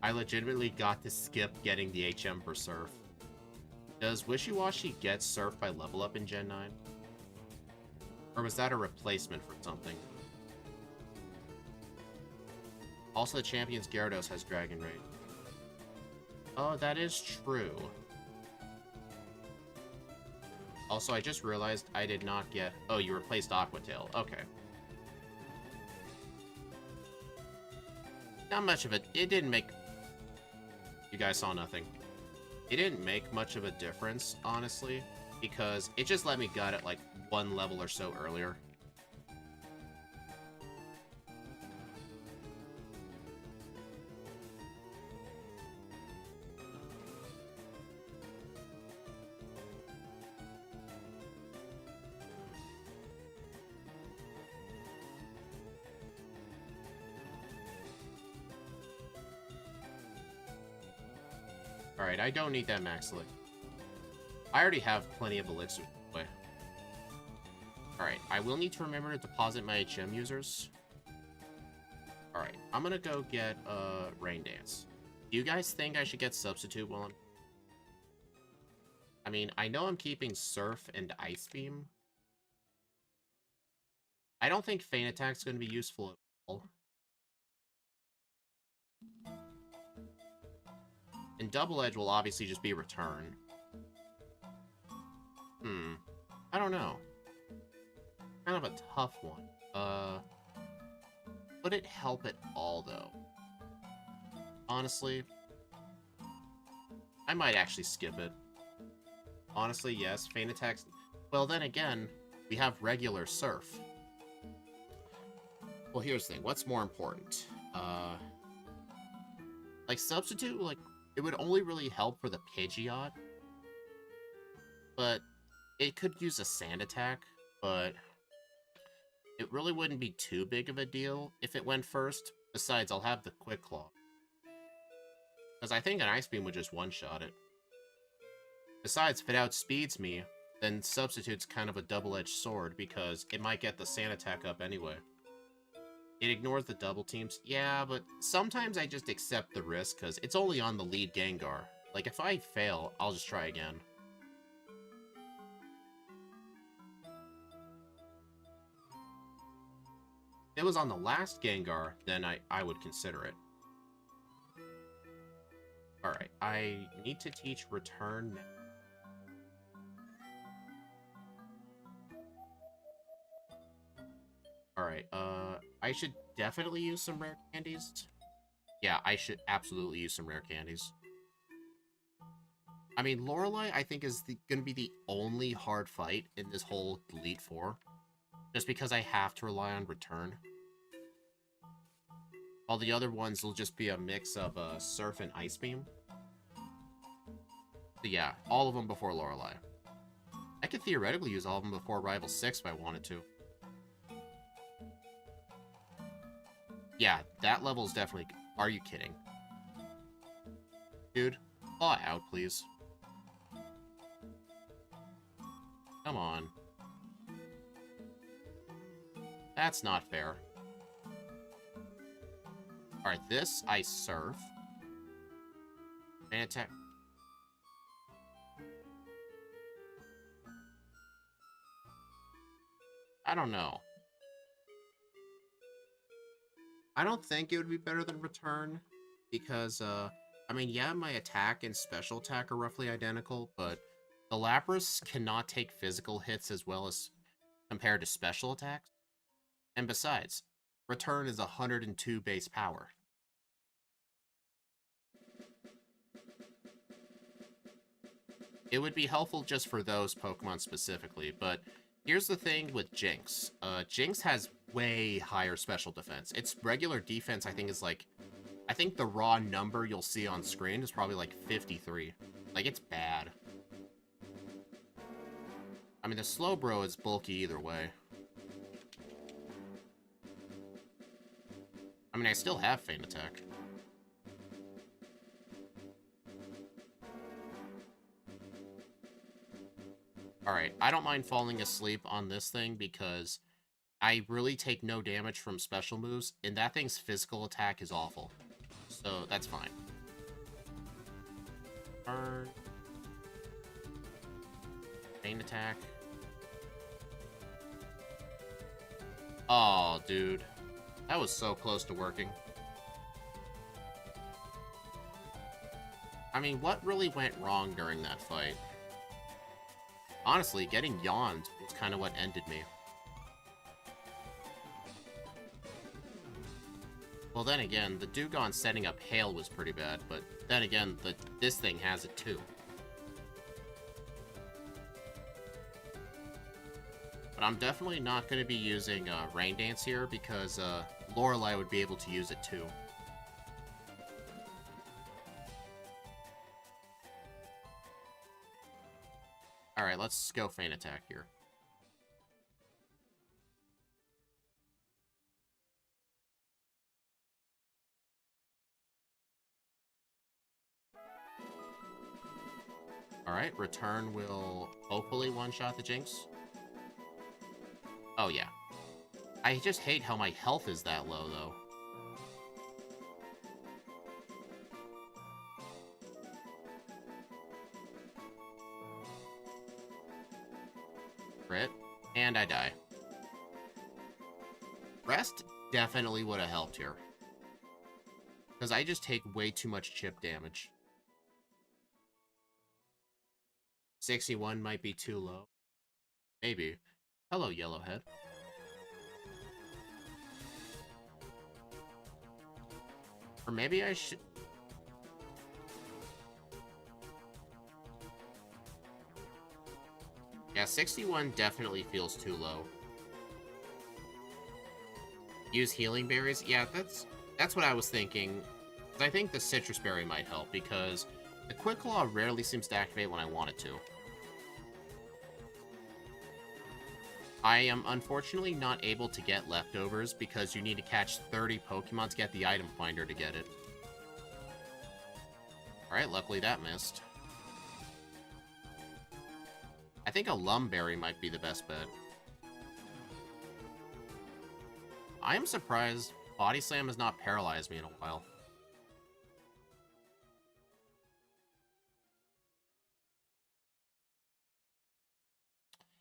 I legitimately got to skip getting the HM for Surf. Does Wishiwashi get Surf by level up in Gen 9? Or was that a replacement for something? Also, the Champion's Gyarados has Dragon Rage. Oh, that is true. Also, I just realized I did not get... Oh, you replaced Aquatail. Okay. Not much of it. It didn't make... You guys saw nothing. It didn't make much of a difference, honestly, because it just let me gut it like 1 level or so earlier. Alright, I don't need that max elixir. I already have plenty of elixir. Alright, I will need to remember to deposit my HM users. Alright, I'm gonna go get Rain Dance. Do you guys think I should get Substitute while I'm... I mean, I know I'm keeping Surf and Ice Beam. I don't think Feint Attack's gonna be useful at all. And Double Edge will obviously just be Return. I don't know. Kind of a tough one. Would it help at all, though? Honestly, I might actually skip it. Honestly, yes, Feint Attack's... Well, then again, we have regular Surf. Well, here's the thing. What's more important? Like, Substitute, like, it would only really help for the Pidgeot. But it could use a Sand Attack, but it really wouldn't be too big of a deal if it went first. Besides, I'll have the Quick Claw. Because I think an Ice Beam would just one-shot it. Besides, if it outspeeds me, then Substitute's kind of a double-edged sword, because it might get the Sand Attack up anyway. It ignores the double teams. Yeah, but sometimes I just accept the risk, because it's only on the lead Gengar. Like, if I fail, I'll just try again. If it was on the last Gengar, then I would consider it. Alright, I need to teach Return now. Alright, I should definitely use some rare candies. Yeah, I should absolutely use some rare candies. I mean, Lorelei, I think, is gonna be the only hard fight in this whole Elite Four. Just because I have to rely on Return. All the other ones will just be a mix of Surf and Ice Beam. So yeah, all of them before Lorelei. I could theoretically use all of them before Rival 6 if I wanted to. Yeah, that level is definitely... Are you kidding? Dude, claw out, please. Come on. That's not fair. Alright, this, I Surf. And attack... I don't know. I don't think it would be better than Return, because, I mean, yeah, my attack and special attack are roughly identical, but the Lapras cannot take physical hits as well as compared to special attacks. And besides, Return is 102 base power. It would be helpful just for those Pokemon specifically, but here's the thing with Jinx. Jinx has way higher special defense. Its regular defense, I think, is like... I think the raw number you'll see on screen is probably like 53. Like, it's bad. I mean, the Slowbro is bulky either way. I mean, I still have Feint Attack. Alright, I don't mind falling asleep on this thing because I really take no damage from special moves, and that thing's physical attack is awful. So, that's fine. Turn. Feint Attack. Oh, dude. That was so close to working. I mean, what really went wrong during that fight? Honestly, getting yawned was kind of what ended me. Well, then again, the Dewgong setting up Hail was pretty bad, but then again, this thing has it too. But I'm definitely not going to be using Rain Dance here because Lorelei would be able to use it too. Alright, let's go Feint Attack here. Alright, Return will hopefully one-shot the Jinx. Oh, yeah. I just hate how my health is that low, though. And I die. Rest definitely would have helped here. Because I just take way too much chip damage. 61 might be too low. Maybe. Hello, Yellowhead. Or maybe I should... Yeah, 61 definitely feels too low. Use healing berries? Yeah, that's what I was thinking. I think the citrus berry might help, because the Quick Claw rarely seems to activate when I want it to. I am unfortunately not able to get leftovers because you need to catch 30 Pokemon to get the item finder to get it. Alright, luckily that missed. I think a Lumberry might be the best bet. I am surprised Body Slam has not paralyzed me in a while.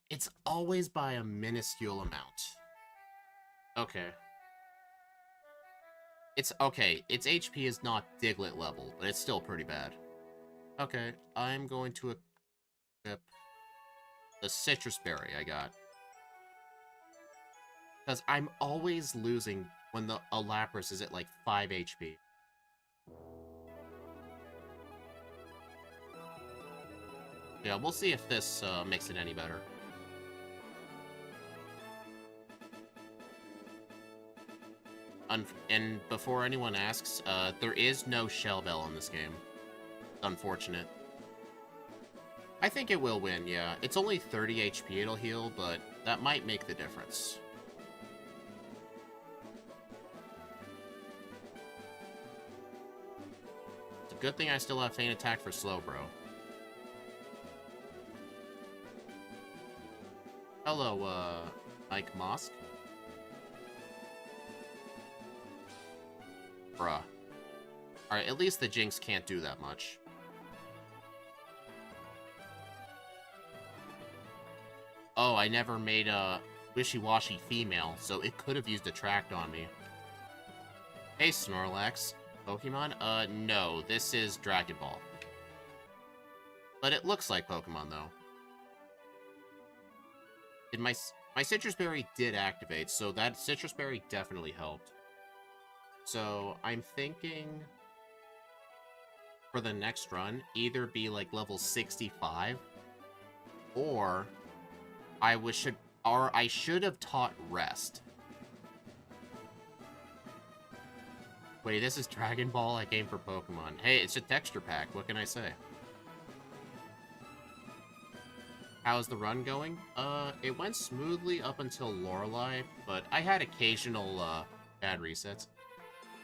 It's always by a minuscule amount. Okay. Its HP is not Diglett level, but it's still pretty bad. Okay, I'm going to equip the citrus berry I got. Because I'm always losing when the Lapras is at like 5 HP. Yeah, we'll see if this makes it any better. And before anyone asks, there is no Shell Bell in this game. Unfortunate. I think it will win, yeah. It's only 30 HP it'll heal, but that might make the difference. It's a good thing I still have Feint Attack for Slowbro. Hello, Mike Mosk. Bruh. Alright, at least the Jinx can't do that much. Oh, I never made a Wishiwashi female, so it could have used Attract on me. Hey, Snorlax. Pokemon? No, this is Dragon Ball. But it looks like Pokemon, though. My Citrus Berry did activate, so that Citrus Berry definitely helped. So, I'm thinking for the next run, either be like level 65, or I should have taught Rest. Wait, this is Dragon Ball? I came for Pokemon. Hey, it's a texture pack. What can I say? How's the run going? It went smoothly up until Lorelei, but I had occasional, bad resets.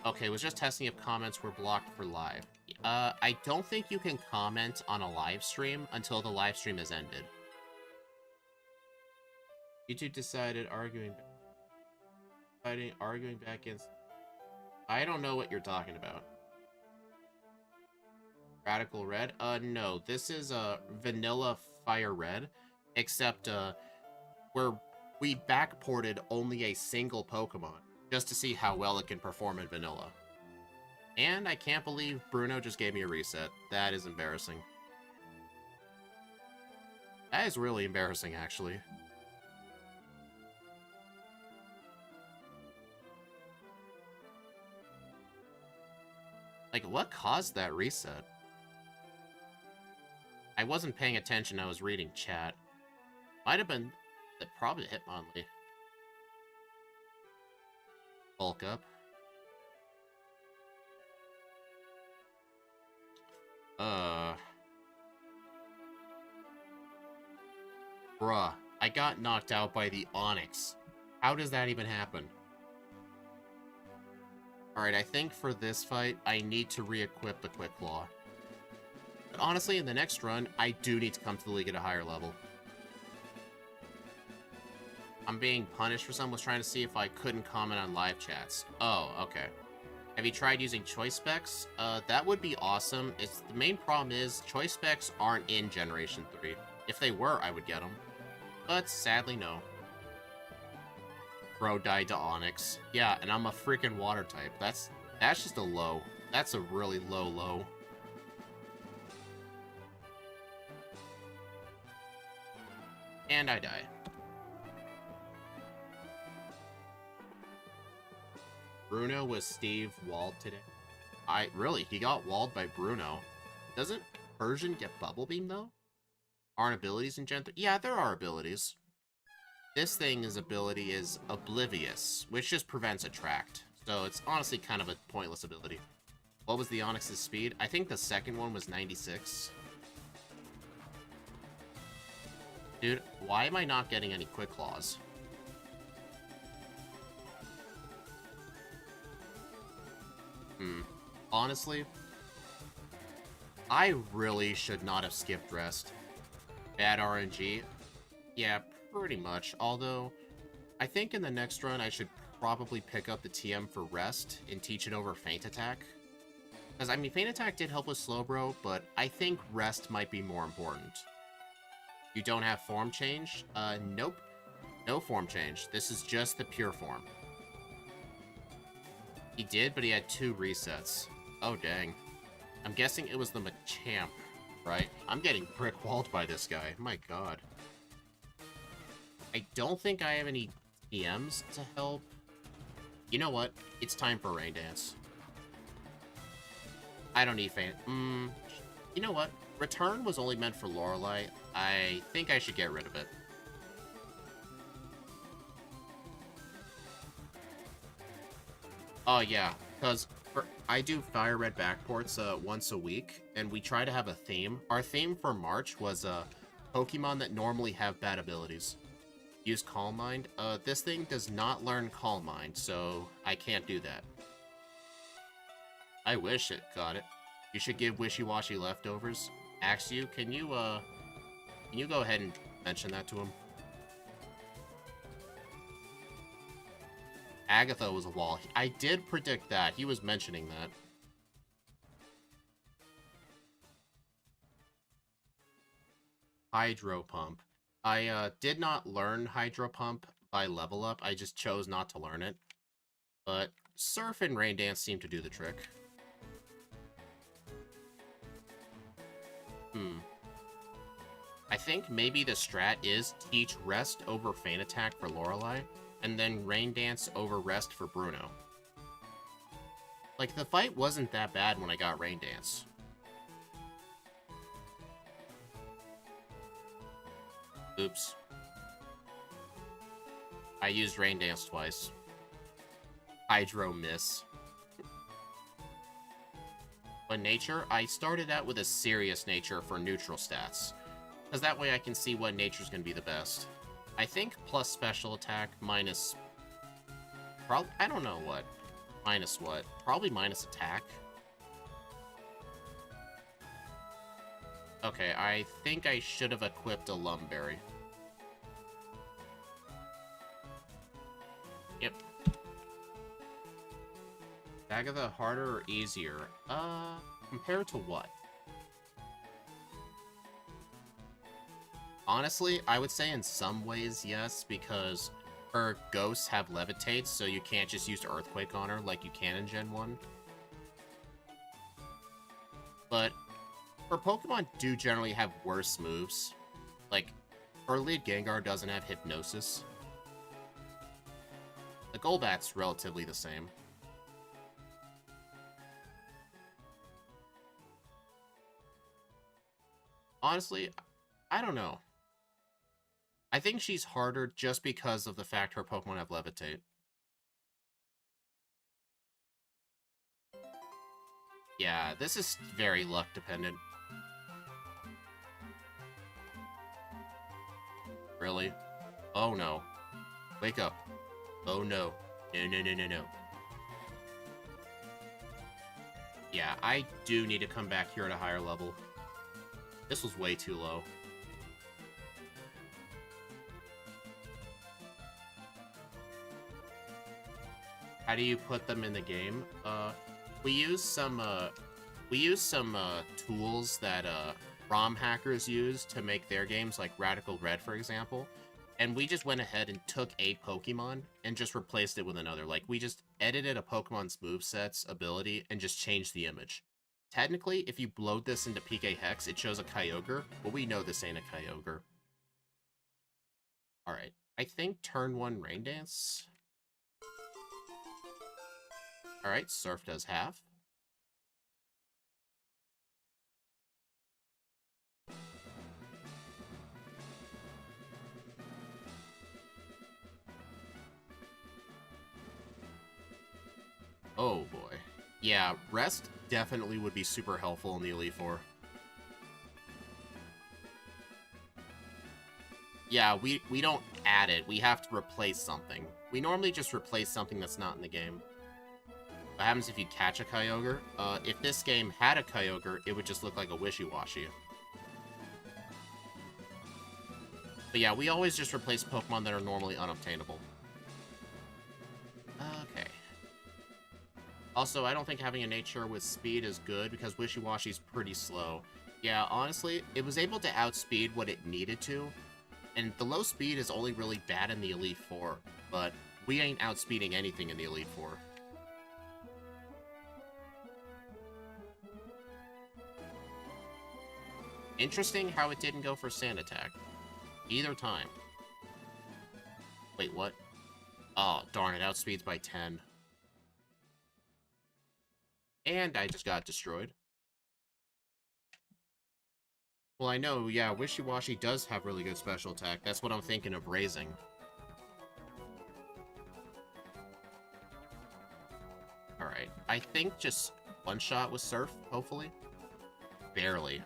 Okay, was just testing if comments were blocked for live. I don't think you can comment on a live stream until the live stream has ended. YouTube decided arguing back against... I don't know what you're talking about. Radical Red? No. This is, vanilla Firered, except, where we backported only a single Pokemon, just to see how well it can perform in vanilla. And I can't believe Bruno just gave me a reset. That is embarrassing. That is really embarrassing, actually. Like, what caused that reset? I wasn't paying attention, I was reading chat. Might have been... probably Hitmonlee. Bulk up. Bruh, I got knocked out by the Onyx. How does that even happen? Alright, I think for this fight, I need to re-equip the Quick Claw. But honestly, in the next run, I do need to come to the league at a higher level. I'm being punished for someone was trying to see if I couldn't comment on live chats. Oh, okay. Have you tried using choice specs? That would be awesome. The main problem is choice specs aren't in Generation 3. If they were, I would get them. But sadly, no. Bro died to Onyx. Yeah, and I'm a freaking water type. That's just a low. That's a really low. And I die. Bruno was Steve walled today. He got walled by Bruno. Doesn't Persian get Bubble Beam, though? Aren't abilities in Gen 3? Yeah, there are abilities. This thing's ability is Oblivious, which just prevents Attract. So it's honestly kind of a pointless ability. What was the Onyx's speed? I think the second one was 96. Dude, why am I not getting any Quick Claws? Honestly, I really should not have skipped Rest. Bad RNG? Yeah, pretty much. Although, I think in the next run I should probably pick up the TM for Rest and teach it over Feint Attack. Because, I mean, Feint Attack did help with Slowbro, but I think Rest might be more important. You don't have form change? Nope. No form change. This is just the pure form. He did, but he had 2 resets. Oh, dang. I'm guessing it was the Machamp, right? I'm getting brick-walled by this guy. My god. I don't think I have any TMs to help. You know what? It's time for Rain Dance. I don't need Feint. You know what? Return was only meant for Lorelei. I think I should get rid of it. Oh, yeah, because I do Firered backports once a week, and we try to have a theme. Our theme for March was Pokemon that normally have bad abilities. Use Calm Mind. This thing does not learn Calm Mind, so I can't do that. I wish it got it. You should give Wishiwashi leftovers. Axew, can you go ahead and mention that to him? Agatha was a wall. I did predict that. He was mentioning that. Hydro Pump. I did not learn Hydro Pump by level up. I just chose not to learn it. But Surf and Rain Dance seem to do the trick. I think maybe the strat is teach Rest over Feint Attack for Lorelei, and then Rain Dance over Rest for Bruno. Like, the fight wasn't that bad when I got Rain Dance. Oops. I used Rain Dance twice. Hydro miss. But nature, I started out with a serious nature for neutral stats. Because that way I can see what nature's going to be the best. I think plus special attack minus... I don't know what. Minus what? Probably minus attack. Okay, I think I should have equipped a Lumberry. Yep. Agatha harder or easier? Compared to what? Honestly, I would say in some ways yes, because her ghosts have levitate, so you can't just use Earthquake on her like you can in Gen 1. But her Pokemon do generally have worse moves. Like, her lead Gengar doesn't have Hypnosis. The Golbat's relatively the same. Honestly, I don't know. I think she's harder just because of the fact her Pokemon have Levitate. Yeah, this is very luck dependent. Really? Oh no. Wake up. Oh no. No. Yeah, I do need to come back here at a higher level. This was way too low. How do you put them in the game? We use some tools that ROM hackers use to make their games, like Radical Red, for example. And we just went ahead and took a Pokemon and just replaced it with another. Like, we just edited a Pokemon's moveset's ability and just changed the image. Technically, if you load this into PK Hex, it shows a Kyogre, but we know this ain't a Kyogre. Alright, I think turn 1 Rain Dance. Alright, Surf does half. Oh boy. Yeah, Rest definitely would be super helpful in the Elite Four. Yeah, we don't add it. We have to replace something. We normally just replace something that's not in the game. What happens if you catch a Kyogre? If this game had a Kyogre, it would just look like a Wishiwashi. But yeah, we always just replace Pokemon that are normally unobtainable. Okay. Also, I don't think having a nature with speed is good because Wishiwashi's pretty slow. Yeah, honestly, it was able to outspeed what it needed to, and the low speed is only really bad in the Elite Four, but we ain't outspeeding anything in the Elite Four. Interesting how it didn't go for Sand Attack. Either time. Wait, what? Oh, darn, it outspeeds by 10. And I just got destroyed. Well, I know, yeah, Wishiwashi does have really good special attack. That's what I'm thinking of raising. Alright, I think just one-shot with Surf, hopefully? Barely.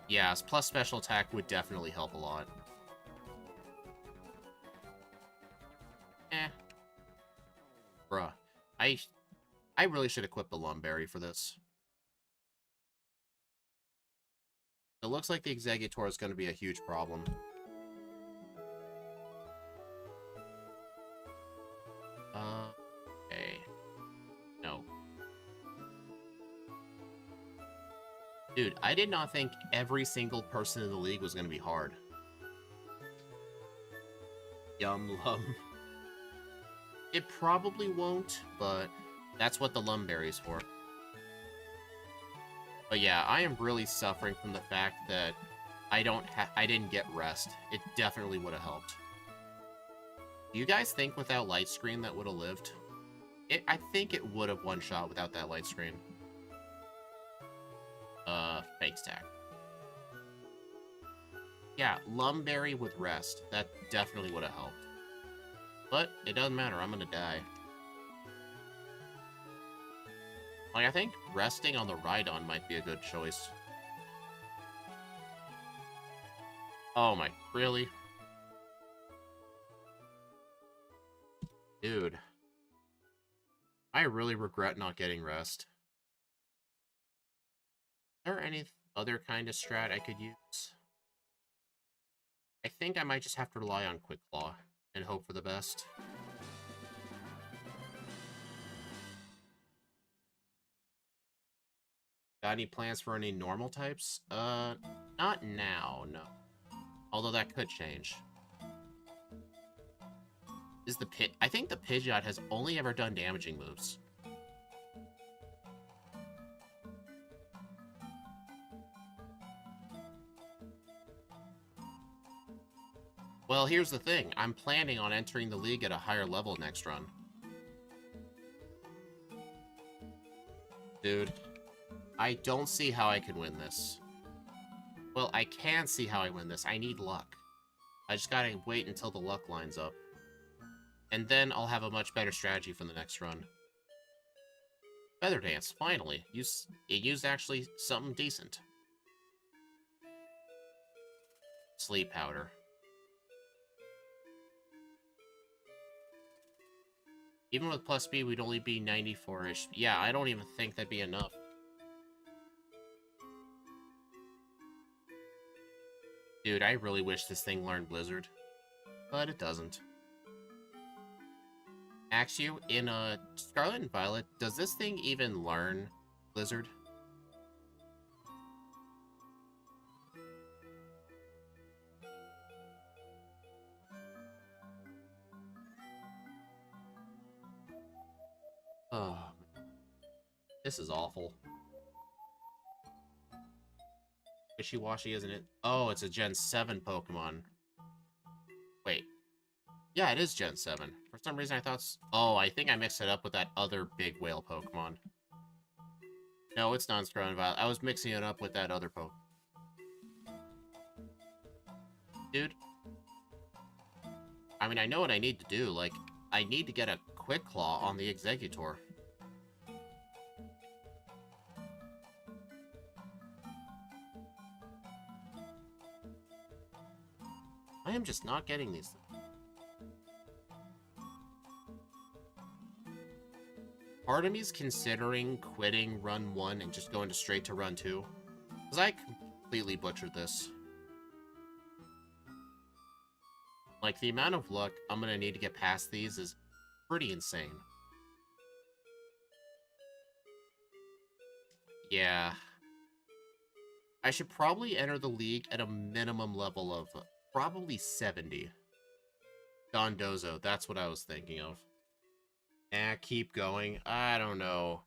Yeah, plus special attack would definitely help a lot. Eh. Bruh. I really should equip the Lumberry for this. It looks like the Exeggutor is going to be a huge problem. Okay. No. Dude, I did not think every single person in the league was going to be hard. Yum Lum. It probably won't, but that's what the Lumberry is for. But yeah, I am really suffering from the fact that I didn't get Rest. It definitely would have helped. Do you guys think without Light Screen that would have lived? I think it would have one-shot without that Light Screen. Fake Stack. Yeah, Lumberry with Rest. That definitely would have helped. But it doesn't matter, I'm gonna die. Like, I think resting on the Rhydon might be a good choice. Oh my, really? Dude. I really regret not getting Rest. Is there any other kind of strat I could use? I think I might just have to rely on Quick Claw and hope for the best. Got any plans for any normal types? Not now, no. Although that could change. I think the Pidgeot has only ever done damaging moves. Well, here's the thing. I'm planning on entering the league at a higher level next run. Dude, I don't see how I can win this. Well, I can see how I win this. I need luck. I just gotta wait until the luck lines up. And then I'll have a much better strategy for the next run. Feather Dance, finally. It used actually something decent. Sleep Powder. Even with plus speed, we'd only be 94-ish. Yeah, I don't even think that'd be enough. Dude, I really wish this thing learned Blizzard. But it doesn't. Axew, in Scarlet and Violet, does this thing even learn Blizzard? Oh, this is awful. Wishiwashi, isn't it? Oh, it's a Gen 7 Pokemon. Wait. Yeah, it is Gen 7. For some reason, I thought... Oh, I think I mixed it up with that other big whale Pokemon. No, it's non-Scroll and Violet. I was mixing it up with that other Pokemon. Dude. I mean, I know what I need to do. Like, I need to get a Quick Claw on the Exeggutor. I am just not getting these things. Part of me is considering quitting Run 1 and just going straight to Run 2. Because I completely butchered this. Like, the amount of luck I'm going to need to get past these is pretty insane. Yeah. I should probably enter the league at a minimum level of probably 70. Dondozo, that's what I was thinking of. Keep going. I don't know.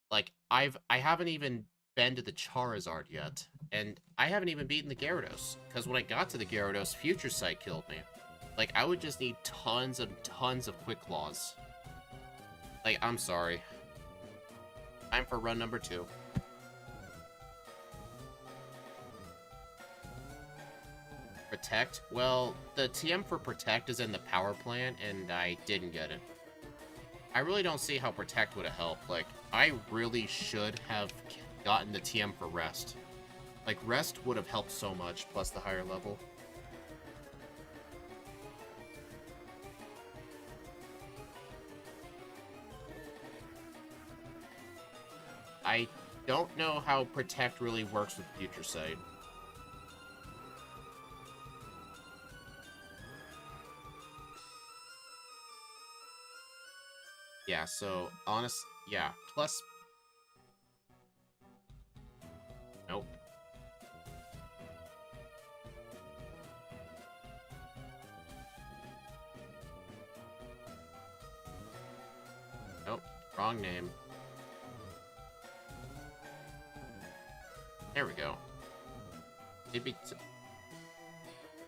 Like, I haven't even been to the Charizard yet, and I haven't even beaten the Gyarados, because when I got to the Gyarados, Future Sight killed me. Like, I would just need tons and tons of Quick Claws. Like, I'm sorry. Time for run number 2. Protect? Well, the TM for Protect is in the power plant, and I didn't get it. I really don't see how Protect would have helped. Like, I really should have gotten the TM for Rest. Like, Rest would have helped so much, plus the higher level. I don't know how Protect really works with Future Sight. Yeah, so, yeah, plus... Nope. Nope, wrong name. There we go. It'd be...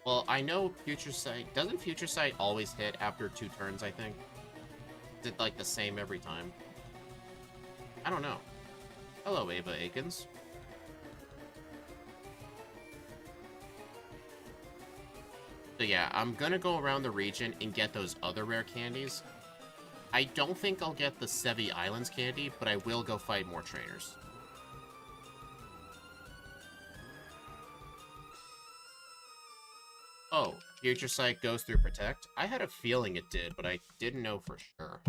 Well, I know Future Sight... Doesn't Future Sight always hit after 2 turns, I think? Is it, like, the same every time? I don't know. Hello, Ava Akins. So yeah, I'm gonna go around the region and get those other rare candies. I don't think I'll get the Sevi Islands candy, but I will go fight more trainers. Oh, Future Sight goes through Protect? I had a feeling it did, but I didn't know for sure.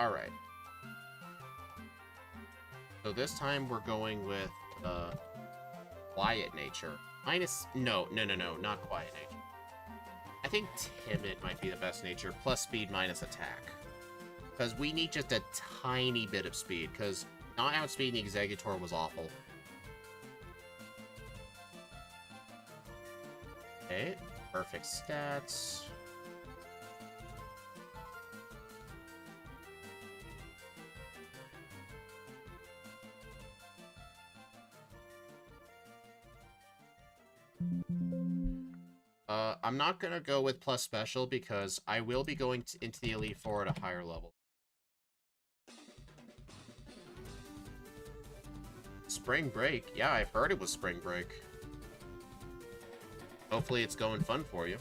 Alright. So this time we're going with, Quiet Nature. No, not Quiet Nature. I think Timid might be the best nature, plus Speed minus Attack. Because we need just a tiny bit of speed, because not outspeeding the Exeggutor was awful. Okay, perfect stats. I'm not gonna go with plus special because I will be going into the Elite Four at a higher level. Spring break? Yeah, I've heard it was spring break. Hopefully it's going fun for you.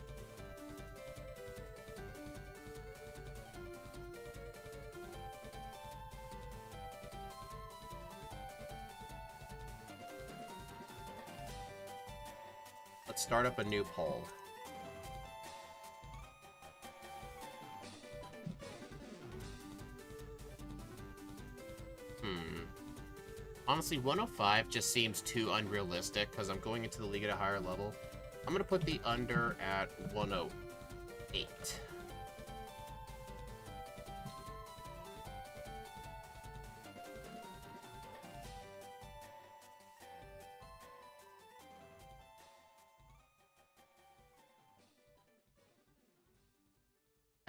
Let's start up a new poll. Honestly, 105 just seems too unrealistic because I'm going into the league at a higher level. I'm going to put the under at 108.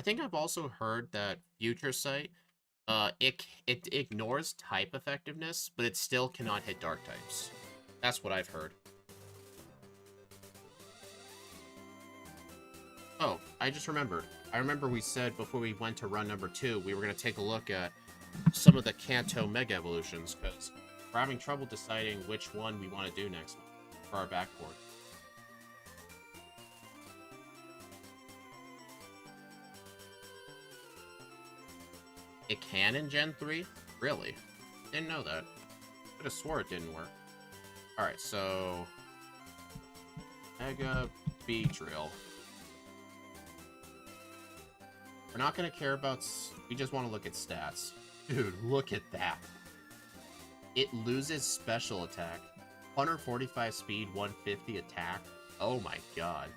I think I've also heard that Future Sight, it ignores type effectiveness, but it still cannot hit dark types. That's what I've heard. Oh, I just remembered. I remember we said before we went to run number 2, we were going to take a look at some of the Kanto Mega Evolutions, because we're having trouble deciding which one we want to do next for our backport. It can in Gen 3? Really? Didn't know that. Could have swore it didn't work. Alright, so... Mega Beedrill. We're not going to care about... We just want to look at stats. Dude, look at that. It loses special attack. 145 speed, 150 attack. Oh my god.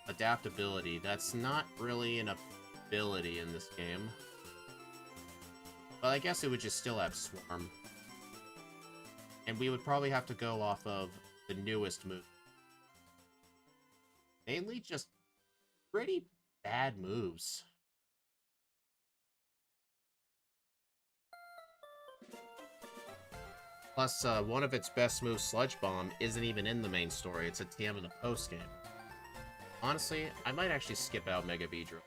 Adaptability. That's not really an ability in this game. But I guess it would just still have Swarm. And we would probably have to go off of the newest move. Mainly just pretty bad moves. Plus, one of its best moves, Sludge Bomb, isn't even in the main story. It's a TM in the post-game. Honestly, I might actually skip out Mega Beedrill.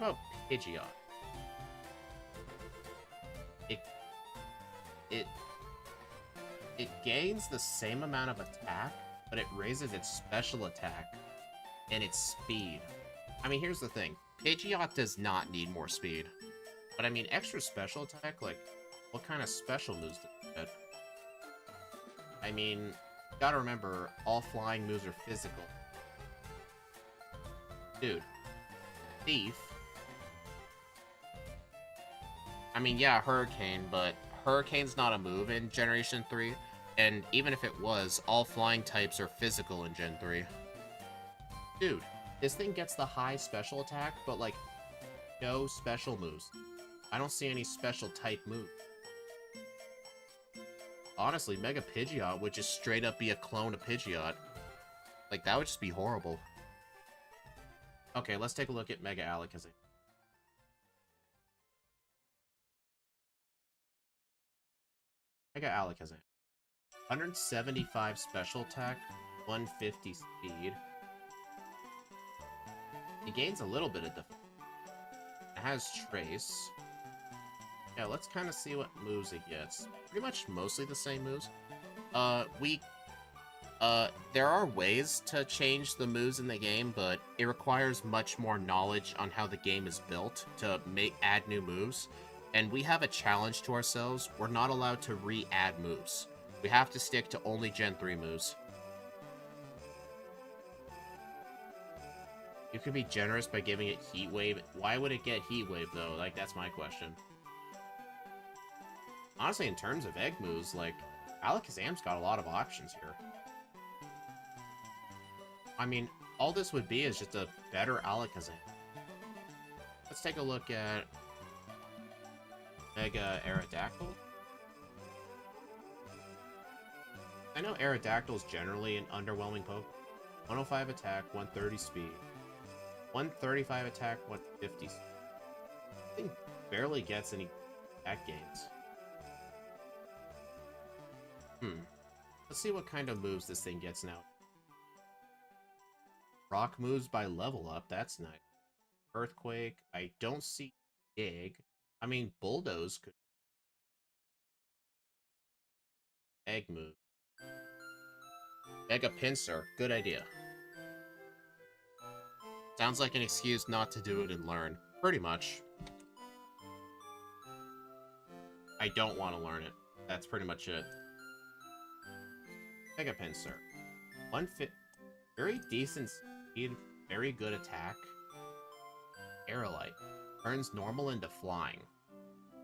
How about Pidgeot? It gains the same amount of attack, but it raises its special attack and its speed. I mean, here's the thing. Pidgeot does not need more speed. But I mean, extra special attack, like, what kind of special moves does it get? I mean, you gotta remember, all flying moves are physical. Dude. Thief. I mean, yeah, Hurricane, but Hurricane's not a move in Generation 3. And even if it was, all flying types are physical in Gen 3. Dude, this thing gets the high special attack, but, like, no special moves. I don't see any special type move. Honestly, Mega Pidgeot would just straight up be a clone of Pidgeot. Like, that would just be horrible. Okay, let's take a look at Mega Alakazam. Mega Alakazam. 175 special attack, 150 speed. It gains a little bit of defense. It has Trace. Yeah, let's kind of see what moves it gets. Pretty much mostly the same moves. There are ways to change the moves in the game, but it requires much more knowledge on how the game is built to add new moves. And we have a challenge to ourselves. We're not allowed to re-add moves. We have to stick to only Gen 3 moves. You could be generous by giving it Heat Wave. Why would it get Heat Wave, though? Like, that's my question. Honestly, in terms of egg moves, like, Alakazam's got a lot of options here. I mean, all this would be is just a better Alakazam. Let's take a look at Mega Aerodactyl. I know Aerodactyl's generally an underwhelming Pokemon. 105 attack, 130 speed. 135 attack, 150 speed. I think barely gets any attack gains. Let's see what kind of moves this thing gets now. Rock moves by level up, that's nice. Earthquake, I don't see Dig. I mean, Bulldoze could... Egg move. Mega Pinsir, good idea. Sounds like an excuse not to do it and learn. Pretty much. I don't want to learn it. That's pretty much it. Mega Pinsir. Very decent speed, very good attack. Aerolite. Turns normal into flying.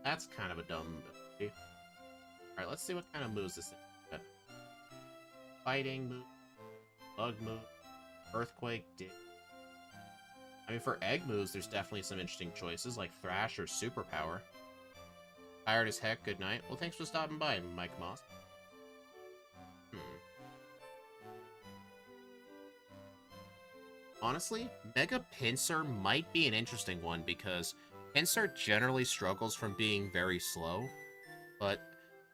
That's kind of a dumb ability. Alright, let's see what kind of moves this thing has. Fighting move, bug move, earthquake, dig. I mean, for egg moves, there's definitely some interesting choices, like Thrash or Superpower. Tired as heck, good night. Well, thanks for stopping by, Mike Moss. Honestly, Mega Pinsir might be an interesting one because Pinsir generally struggles from being very slow, but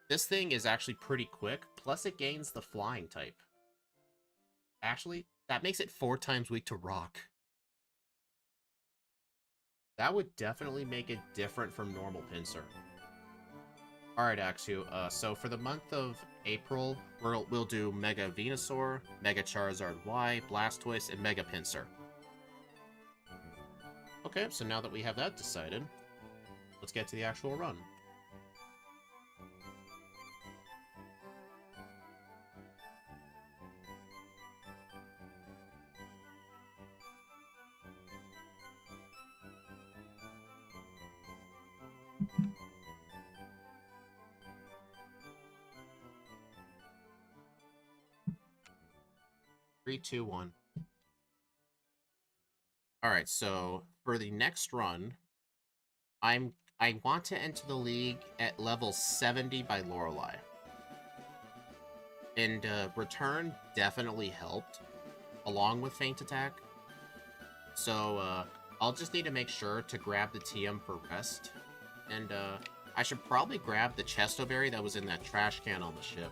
this thing is actually pretty quick, plus it gains the flying type. Actually, that makes it 4 times weak to rock. That would definitely make it different from normal Pinsir. Alright, Axu, so for the month of April, we'll do Mega Venusaur, Mega Charizard Y, Blastoise, and Mega Pinsir. Okay, so now that we have that decided, let's get to the actual run. Three, two, one. Alright, so for the next run, I want to enter the league at level 70 by Lorelei. And Return definitely helped, along with Feint Attack. So I'll just need to make sure to grab the TM for rest. And I should probably grab the Chesto Berry that was in that trash can on the ship.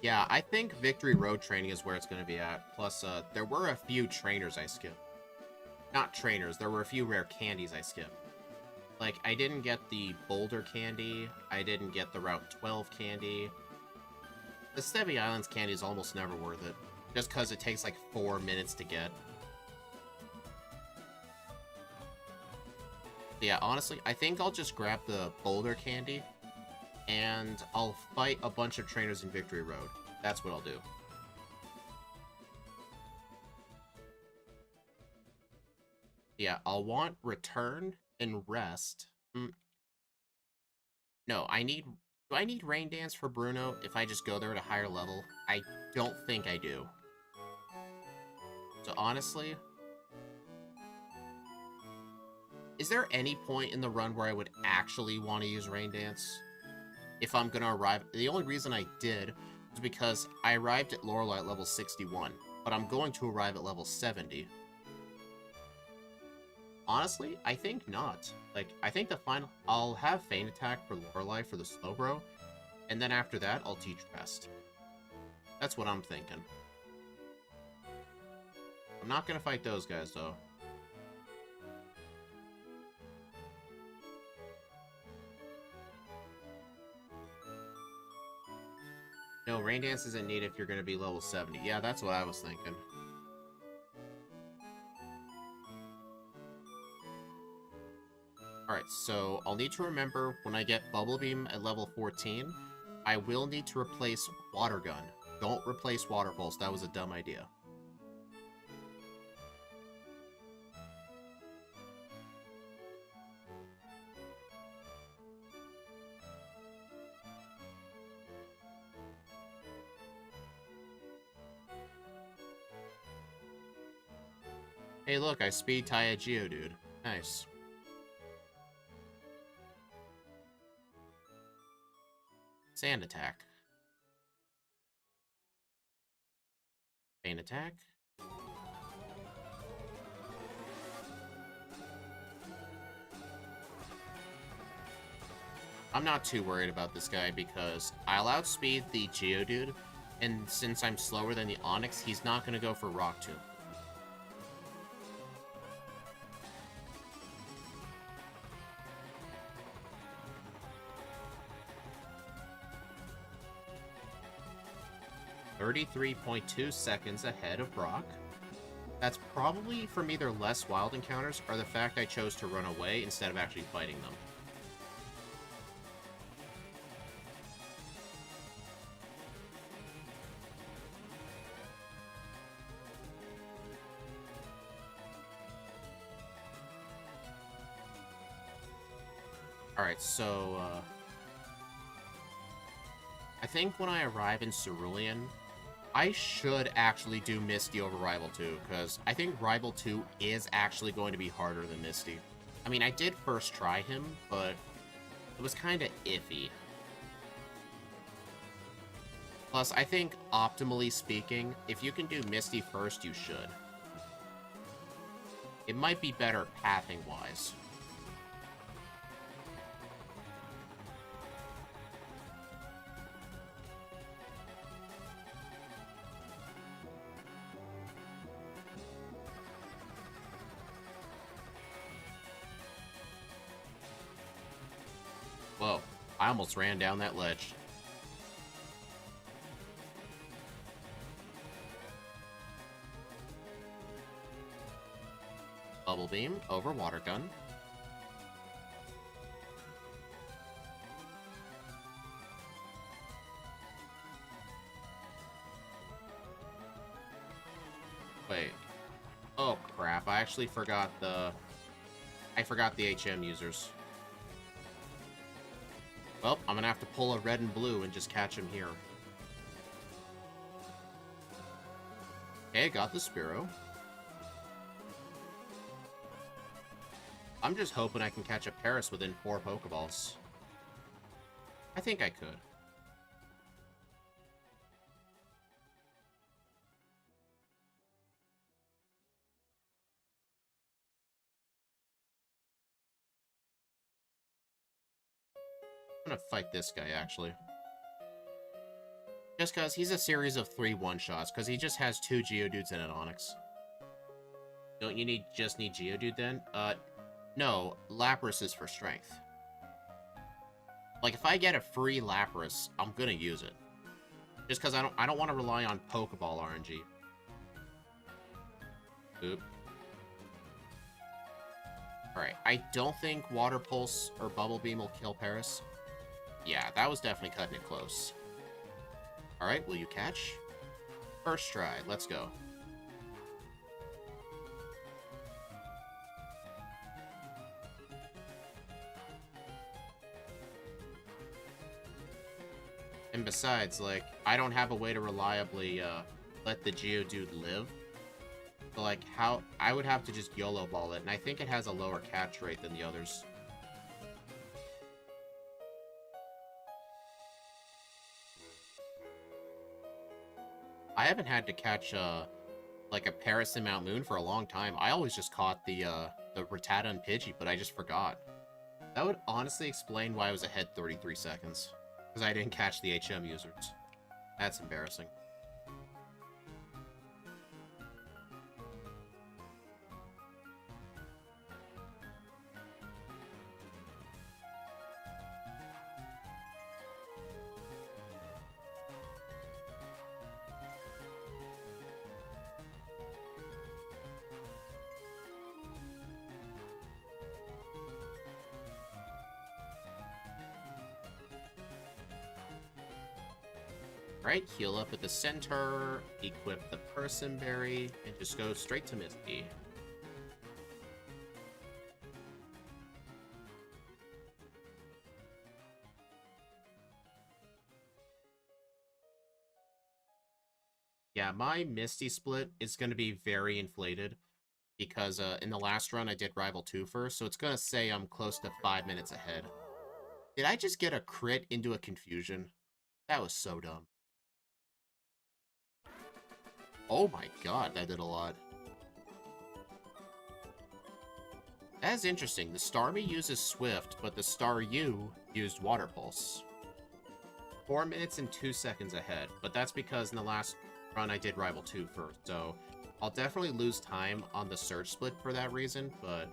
Yeah, I think Victory Road training is where it's going to be at. Plus, there were a few trainers I skipped. Not trainers, there were a few rare candies I skipped. Like, I didn't get the Boulder candy, I didn't get the Route 12 candy. The Stevie Islands candy is almost never worth it, just because it takes like 4 minutes to get. Yeah, honestly, I think I'll just grab the Boulder candy, and I'll fight a bunch of trainers in Victory Road. That's what I'll do. Yeah, I'll want Return and Rest. No, do I need Rain Dance for Bruno if I just go there at a higher level? I don't think I do. So honestly, is there any point in the run where I would actually want to use Rain Dance? If I'm going to arrive... The only reason I did was because I arrived at Lorelei at level 61, but I'm going to arrive at level 70. Honestly, I think not. Like, I think the final... I'll have Feint Attack for Lorelei for the Slowbro, and then after that, I'll teach Rest. That's what I'm thinking. I'm not going to fight those guys, though. No, Rain Dance isn't needed if you're going to be level 70. Yeah, that's what I was thinking. Alright, so I'll need to remember when I get Bubble Beam at level 14, I will need to replace Water Gun. Don't replace Water Pulse, that was a dumb idea. Hey look, I speed tie a Geodude. Nice. Sand Attack. Feint Attack. I'm not too worried about this guy because I'll outspeed the Geodude, and since I'm slower than the Onix, he's not going to go for Rock Tomb. .2 seconds ahead of Brock. That's probably from either less wild encounters or the fact I chose to run away instead of actually fighting them. Alright, so, I think when I arrive in Cerulean, I should actually do Misty over Rival 2, because I think Rival 2 is actually going to be harder than Misty. I mean, I did first try him, but it was kind of iffy. Plus, I think, optimally speaking, if you can do Misty first, you should. It might be better pathing-wise. Whoa, I almost ran down that ledge. Bubble Beam over Water Gun. Wait. Oh crap, I actually forgot the... I forgot the HM users. Well, I'm gonna have to pull a red and blue and just catch him here. Okay, got the Spearow. I'm just hoping I can catch a Paris within 4 Pokeballs. I think I could. I'm gonna fight this guy, actually. Just because he's a series of 3 one-shots, because he just has 2 Geodudes and an Onix. Don't you just need Geodude, then? No, Lapras is for strength. Like, if I get a free Lapras, I'm gonna use it. Just because I don't want to rely on Pokeball RNG. Oop. Alright, I don't think Water Pulse or Bubble Beam will kill Paris. Yeah, that was definitely cutting it close. Alright, will you catch? First try, let's go. And besides, like, I don't have a way to reliably, let the Geodude live. So, like, how... I would have to just YOLO ball it, and I think it has a lower catch rate than the others. I haven't had to catch, like, a Paris in Mount Moon for a long time. I always just caught the Rattata and Pidgey, but I just forgot. That would honestly explain why I was ahead 33 seconds. Because I didn't catch the HM users. That's embarrassing. Right, heal up at the center, equip the Person Berry, and just go straight to Misty. Yeah, my Misty split is going to be very inflated, because in the last run I did Rival 2 first, so it's going to say I'm close to 5 minutes ahead. Did I just get a crit into a confusion? That was so dumb. Oh my god, that did a lot. That's interesting. The Starmie uses Swift, but the Staryu used Water Pulse. 4 minutes and 2 seconds ahead, but that's because in the last run I did Rival 2 first, so I'll definitely lose time on the Surge split for that reason, but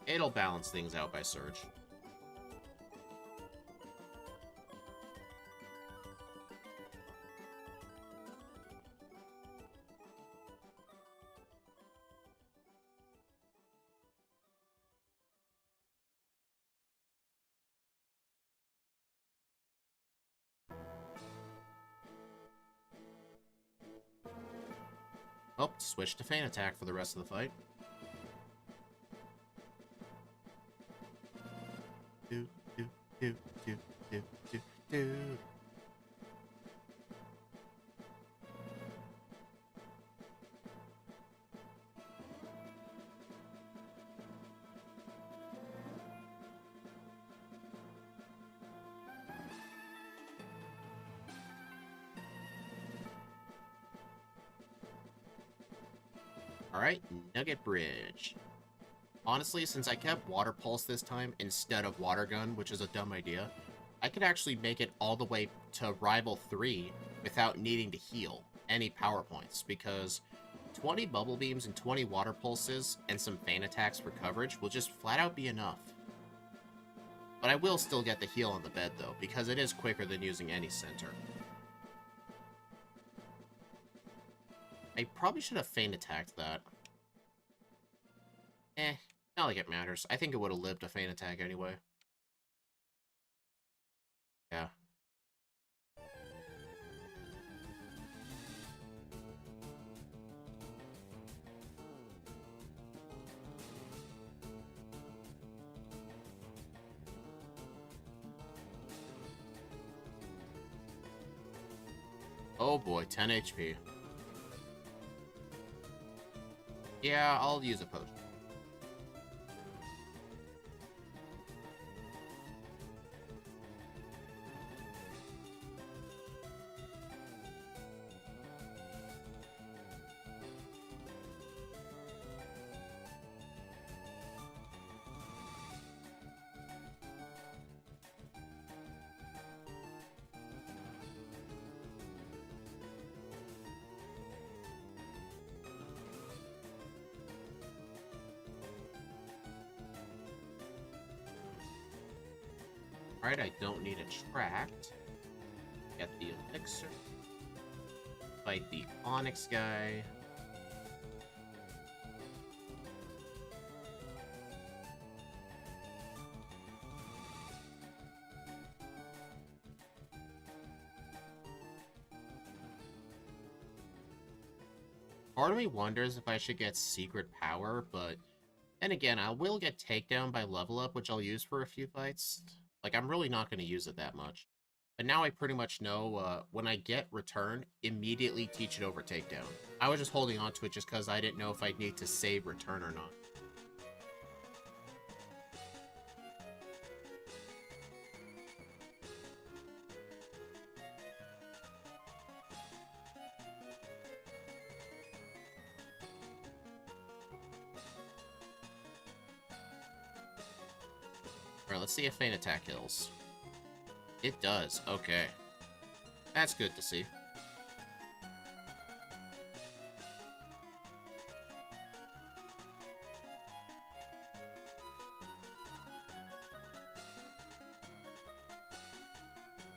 it'll balance things out by Surge. Oh, switch to Feint Attack for the rest of the fight. Do, do, do, do, do, do, do. Alright, Nugget Bridge. Honestly, since I kept Water Pulse this time instead of Water Gun, which is a dumb idea, I could actually make it all the way to Rival 3 without needing to heal any power points, because 20 Bubble Beams and 20 Water Pulses and some Feint Attacks for coverage will just flat out be enough. But I will still get the heal on the bed, though, because it is quicker than using any center. I probably should have Feint Attacked that. Not like it matters. I think it would have lived a Feint Attack anyway. Yeah. Oh boy, 10 HP. Yeah, I'll use a potion. Alright, I don't need a tract. Get the elixir. Fight the Onyx guy. Part of me wonders if I should get Secret Power, but then again, I will get Takedown by level up, which I'll use for a few fights. Like, I'm really not going to use it that much. But now I pretty much know when I get Return, immediately teach it over Takedown. I was just holding on to it just because I didn't know if I'd need to save Return or not. Alright, let's see if Feint Attack kills. It does, okay. That's good to see.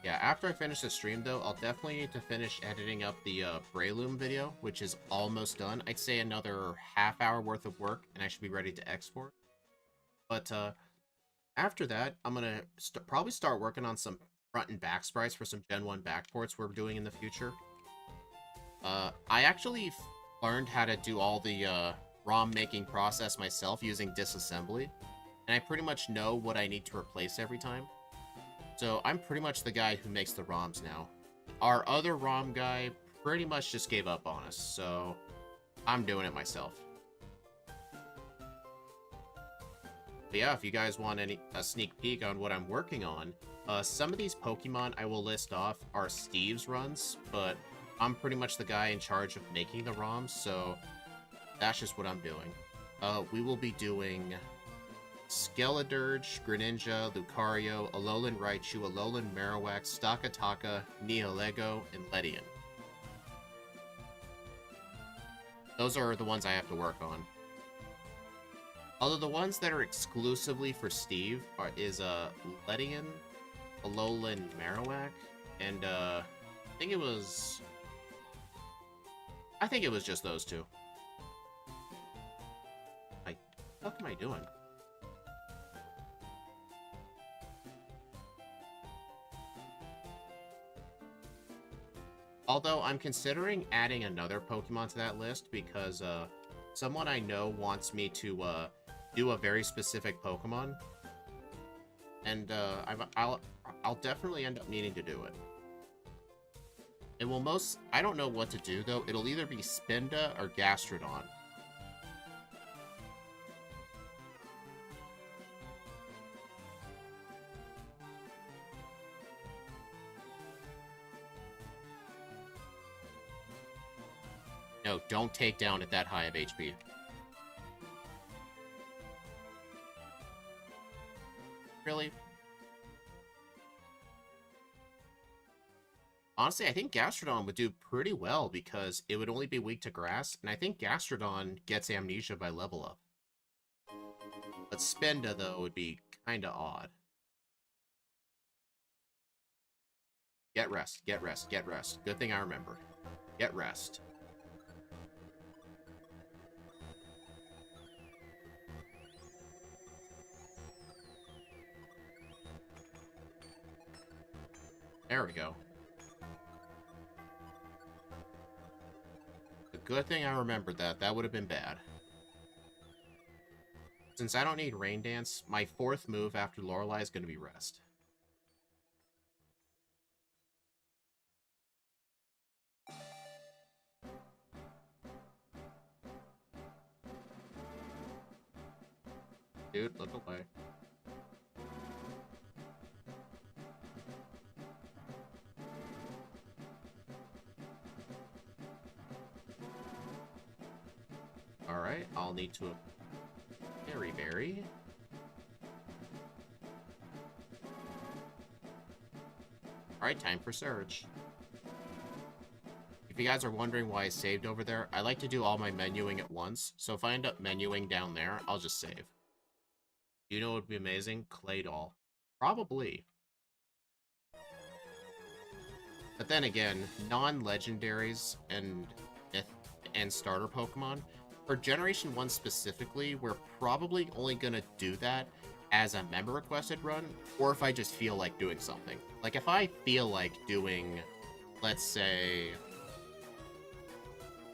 Yeah, after I finish the stream, though, I'll definitely need to finish editing up the Breloom video, which is almost done. I'd say another half-hour worth of work, and I should be ready to export. But, after that, I'm going to probably start working on some front and back sprites for some Gen 1 backports we're doing in the future. I actually learned how to do all the ROM making process myself using disassembly, and I pretty much know what I need to replace every time. So I'm pretty much the guy who makes the ROMs now. Our other ROM guy pretty much just gave up on us, so I'm doing it myself. But yeah, if you guys want a sneak peek on what I'm working on, some of these Pokemon I will list off are Steve's runs, but I'm pretty much the guy in charge of making the ROMs, so that's just what I'm doing. We will be doing Skeledirge, Greninja, Lucario, Alolan Raichu, Alolan Marowak, Stakataka, Nihilego, and Ledian. Those are the ones I have to work on. Although the ones that are exclusively for Steve is Ledian, Alolan Marowak, and I think it was just those two. What am I doing? Although I'm considering adding another Pokemon to that list because someone I know wants me to do a very specific Pokemon, and I'll definitely end up needing to do it. It will I don't know what to do though. It'll either be Spinda or Gastrodon. No, don't take down at that high of HP. Honestly, I think Gastrodon would do pretty well because it would only be weak to grass, and I think Gastrodon gets amnesia by level up. But Spinda, though, would be kinda odd. Get rest, get rest, get rest. Good thing I remembered. Get rest. There we go. The good thing I remembered that. That would have been bad. Since I don't need Rain Dance, my 4th move after Lorelei is going to be Rest. Dude, look away. Alright, I'll need to... Berry. Alright, time for Surge. If you guys are wondering why I saved over there, I like to do all my menuing at once, so if I end up menuing down there, I'll just save. You know what would be amazing? Clay Doll. Probably. But then again, non-legendaries and starter Pokemon, for Generation 1 specifically, we're probably only going to do that as a member-requested run, or if I just feel like doing something. Like, if I feel like doing, let's say,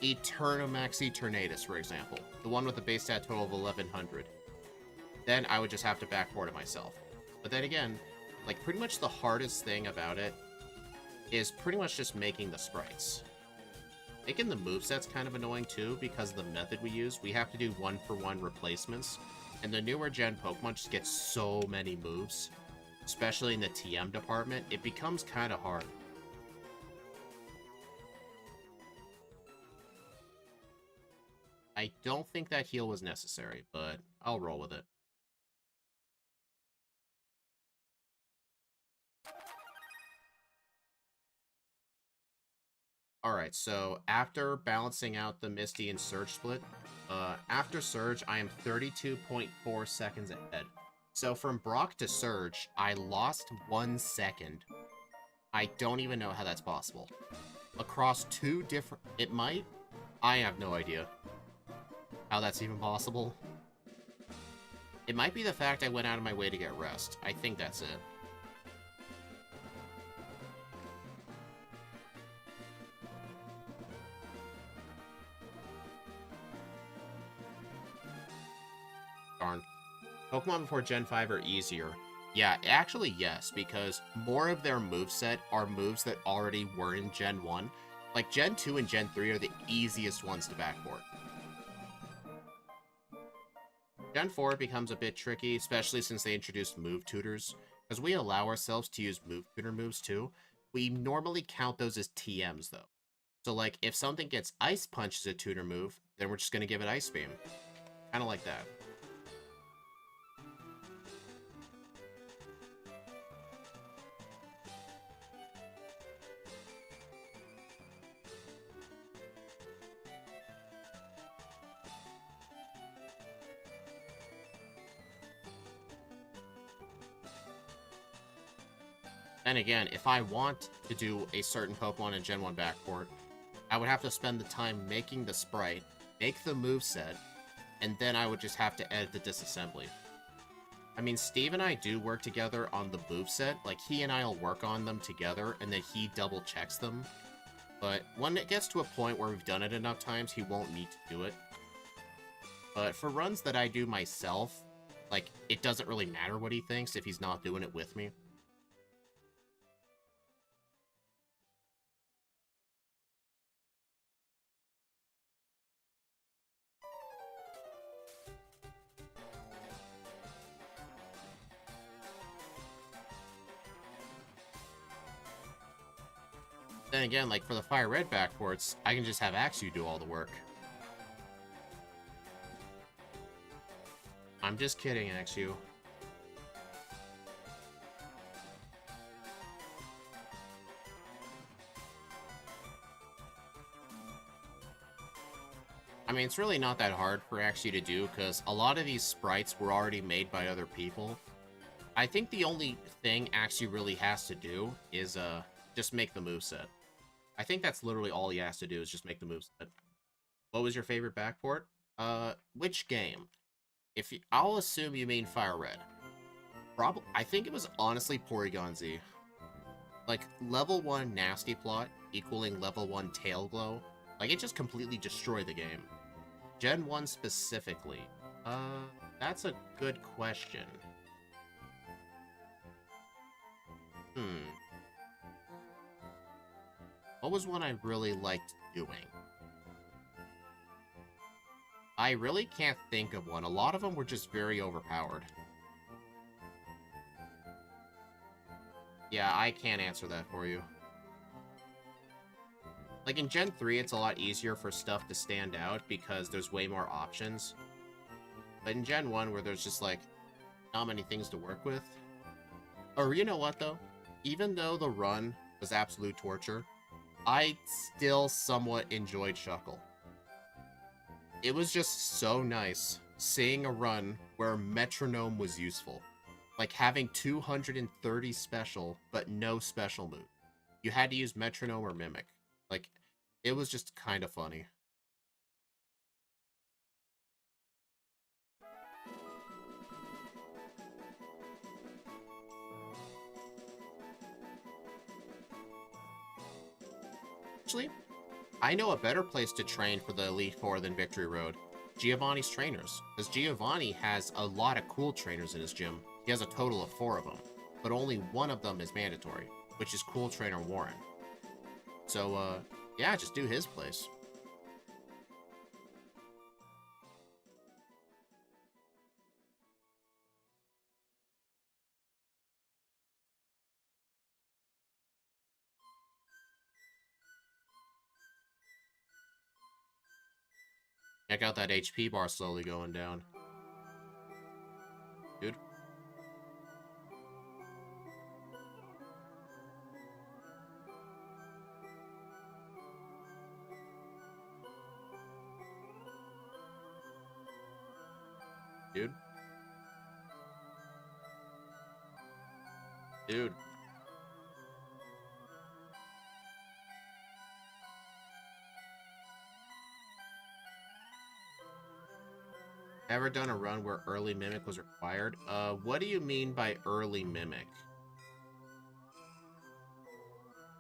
Eternamax Eternatus, for example, the one with a base stat total of 1100, then I would just have to backport it myself. But then again, like, pretty much the hardest thing about it is pretty much just making the sprites. Making the moveset's kind of annoying too, because of the method we use. We have to do 1-for-1 replacements, and the newer gen Pokemon just get so many moves, especially in the TM department, it becomes kind of hard. I don't think that heal was necessary, but I'll roll with it. Alright, so after balancing out the Misty and Surge split, after Surge, I am 32.4 seconds ahead. So from Brock to Surge, I lost 1 second. I don't even know how that's possible. Across 2 different... It might? I have no idea how that's even possible. It might be the fact I went out of my way to get rest. I think that's it. Darn. Pokemon before Gen 5 are easier. Yeah, actually, yes, because more of their moveset are moves that already were in Gen 1. Like, Gen 2 and Gen 3 are the easiest ones to backport. Gen 4 becomes a bit tricky, especially since they introduced move tutors. Because we allow ourselves to use move tutor moves too. We normally count those as TMs, though. So, like, if something gets Ice Punch as a tutor move, then we're just going to give it Ice Beam. Kind of like that. And again, if I want to do a certain Pokemon in Gen 1 backport, I would have to spend the time making the sprite, make the moveset, and then I would just have to edit the disassembly. I mean, Steve and I do work together on the moveset, like he and I will work on them together, and then he double checks them. But when it gets to a point where we've done it enough times, he won't need to do it. But for runs that I do myself, like, it doesn't really matter what he thinks if he's not doing it with me. Then again, like, for the Firered backports, I can just have Axew do all the work. I'm just kidding, Axew. I mean, it's really not that hard for actually to do, because a lot of these sprites were already made by other people. I think the only thing actually really has to do is just make the moveset. I think that's literally all he has to do is just make the moveset. What was your favorite backport? Which game? I'll assume you mean Firered. I think it was honestly Porygon Z. Like, level 1 Nasty Plot equaling level 1 Tail Glow. Like, it just completely destroyed the game. Gen 1 specifically. That's a good question. What was one I really liked doing? I really can't think of one. A lot of them were just very overpowered. Yeah, I can't answer that for you. Like, in Gen 3, it's a lot easier for stuff to stand out because there's way more options. But in Gen 1, where there's just, like, not many things to work with... Or, you know what, though? Even though the run was absolute torture, I still somewhat enjoyed Shuckle. It was just so nice seeing a run where Metronome was useful. Like having 230 special, but no special move. You had to use Metronome or Mimic. Like, it was just kind of funny. Actually, I know a better place to train for the Elite Four than Victory Road. Giovanni's trainers. Because Giovanni has a lot of cool trainers in his gym. He has a total of 4 of them. But only one of them is mandatory, which is Cool Trainer Warren. So, yeah, just do his place. Check out that HP bar slowly going down. Dude. Dude. Dude. Ever done a run where early Mimic was required? What do you mean by early Mimic?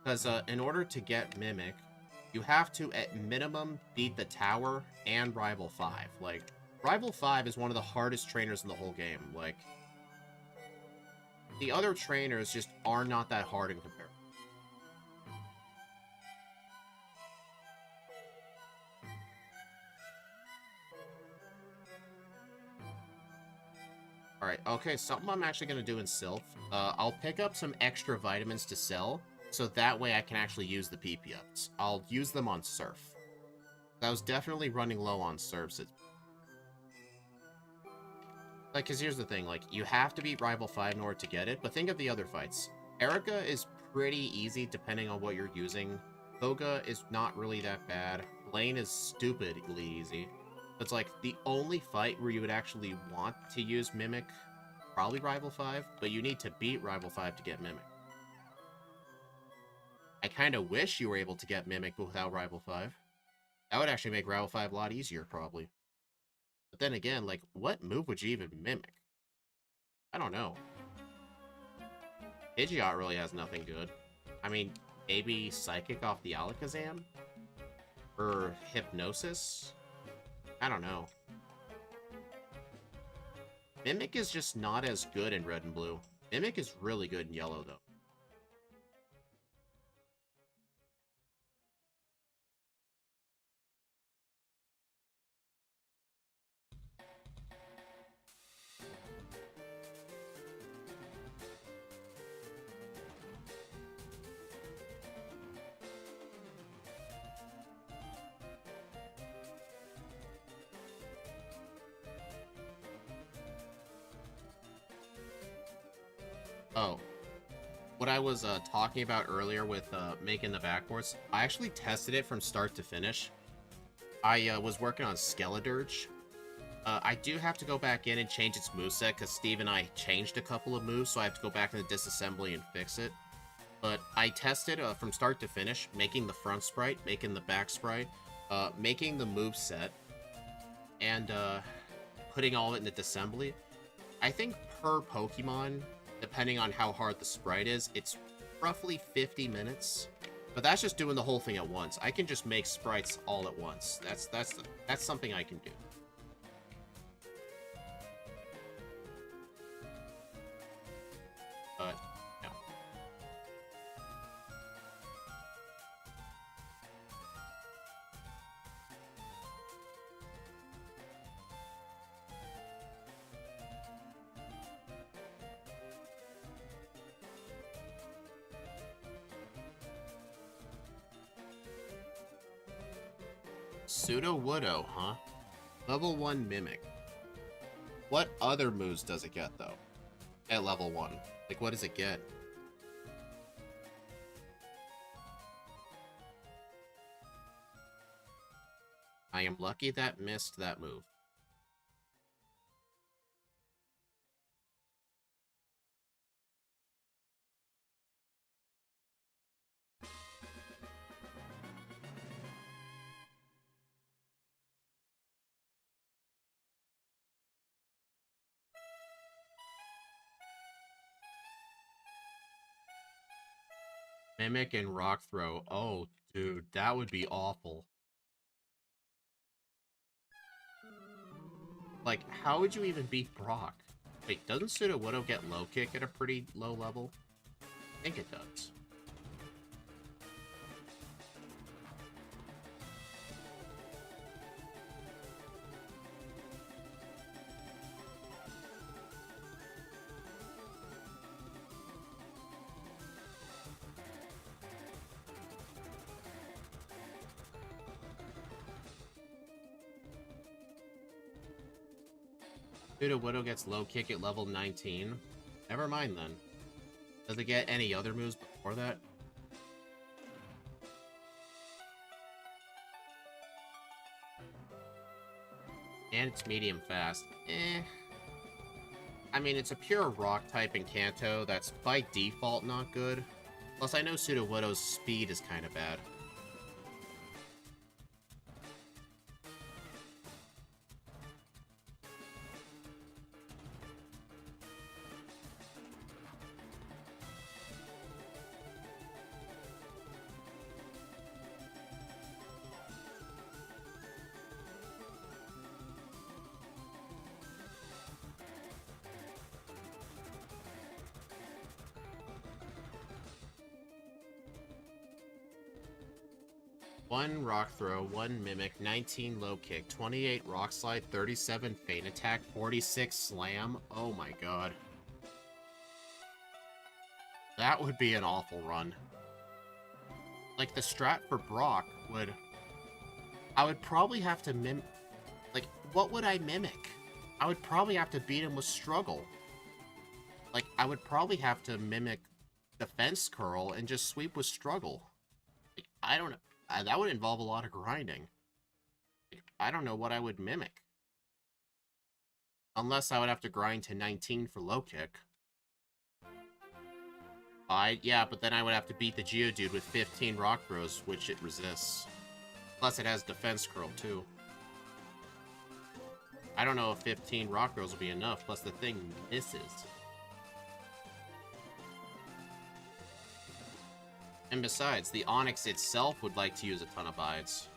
Because, in order to get Mimic, you have to, at minimum, beat the Tower and Rival 5. Like, Rival 5 is one of the hardest trainers in the whole game. Like, the other trainers just are not that hard in comparison. Alright, okay, something I'm actually going to do in Sylph. I'll pick up some extra vitamins to sell, so that way I can actually use the PP ups. I'll use them on Surf. I was definitely running low on Surfs. Like, because here's the thing, like, you have to beat Rival 5 in order to get it, but think of the other fights. Erica is pretty easy depending on what you're using. Koga is not really that bad. Blaine is stupidly easy. It's like, the only fight where you would actually want to use Mimic, probably Rival 5, but you need to beat Rival 5 to get Mimic. I kind of wish you were able to get Mimic without Rival 5. That would actually make Rival 5 a lot easier, probably. But then again, like, what move would you even Mimic? I don't know. Pidgeot really has nothing good. I mean, maybe Psychic off the Alakazam? Or Hypnosis? I don't know. Mimic is just not as good in Red and Blue. Mimic is really good in Yellow, though. Oh. What I was talking about earlier with making the backports, I actually tested it from start to finish. I was working on Skeledirge. I do have to go back in and change its moveset because Steve and I changed a couple of moves, so I have to go back in the disassembly and fix it. But I tested from start to finish, making the front sprite, making the back sprite, making the moveset, and putting all of it in the disassembly. I think per Pokemon, depending on how hard the sprite is, it's roughly 50 minutes. But that's just doing the whole thing at once. I can just make sprites all at once. That's something I can do. But yeah. Pseudo-Woodo, huh? Level 1 Mimic. What other moves does it get, though? At level 1? Like, what does it get? I am lucky that missed that move. Mimic and Rock Throw. Oh, dude, that would be awful. Like, how would you even beat Brock? Wait, doesn't Sudowoodo get low kick at a pretty low level? I think it does. Sudowoodo gets low kick at level 19. Never mind then. Does it get any other moves before that? And it's medium fast. I mean, it's a pure rock type in Kanto that's by default not good. Plus, I know Sudowoodo's speed is kind of bad. One Rock Throw, 1 Mimic, 19 Low Kick, 28 Rock Slide, 37 Feint Attack, 46 Slam. Oh my god. That would be an awful run. Like, the strat for Brock would... I would probably have to Like, what would I mimic? I would probably have to beat him with Struggle. Like, I would probably have to mimic Defense Curl and just sweep with Struggle. Like, I don't know. That would involve a lot of grinding. Like, I don't know what I would mimic. Unless I would have to grind to 19 for low kick. Yeah, but then I would have to beat the Geodude with 15 Rock Throws, which it resists. Plus it has Defense Curl, too. I don't know if 15 Rock Throws will be enough, plus the thing misses. And besides, the Onix itself would like to use a ton of bites.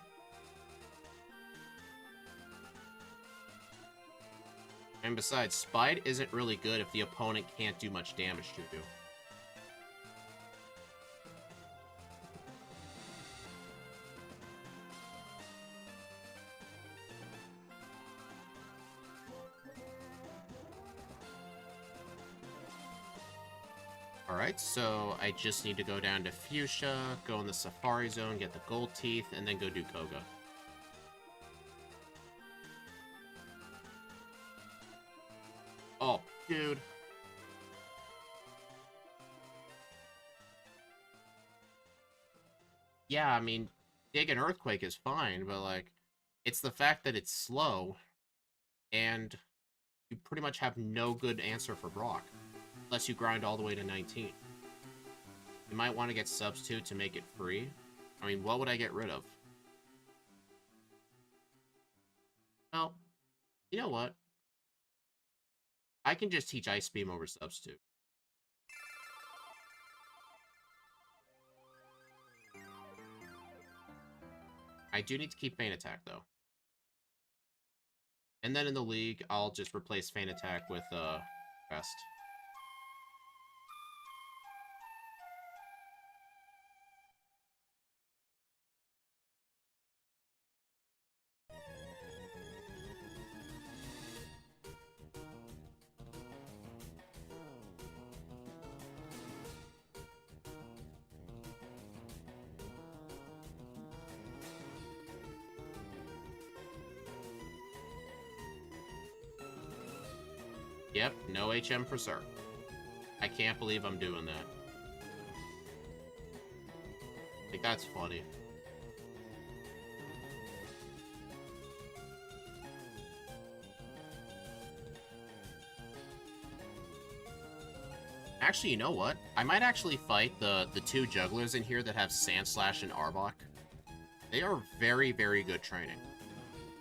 And besides, Spide isn't really good if the opponent can't do much damage to you. Alright, so I just need to go down to Fuchsia, go in the Safari Zone, get the Gold Teeth, and then go do Koga. Oh, dude. Yeah, I mean, Dig and Earthquake is fine, but like, It's the fact that it's slow, and you pretty much have no good answer for Brock, unless you grind all the way to 19. You might want to get Substitute to make it free. I mean, what would I get rid of? Well, you know what? I can just teach Ice Beam over Substitute. I do need to keep Feint Attack, though. And then in the league, I'll just replace Feint Attack with Rest. Yep, no HM for Sir. I can't believe I'm doing that. Like, that's funny. Actually, you know what? I might actually fight the two jugglers in here that have Sandslash and Arbok. They are very, very good training.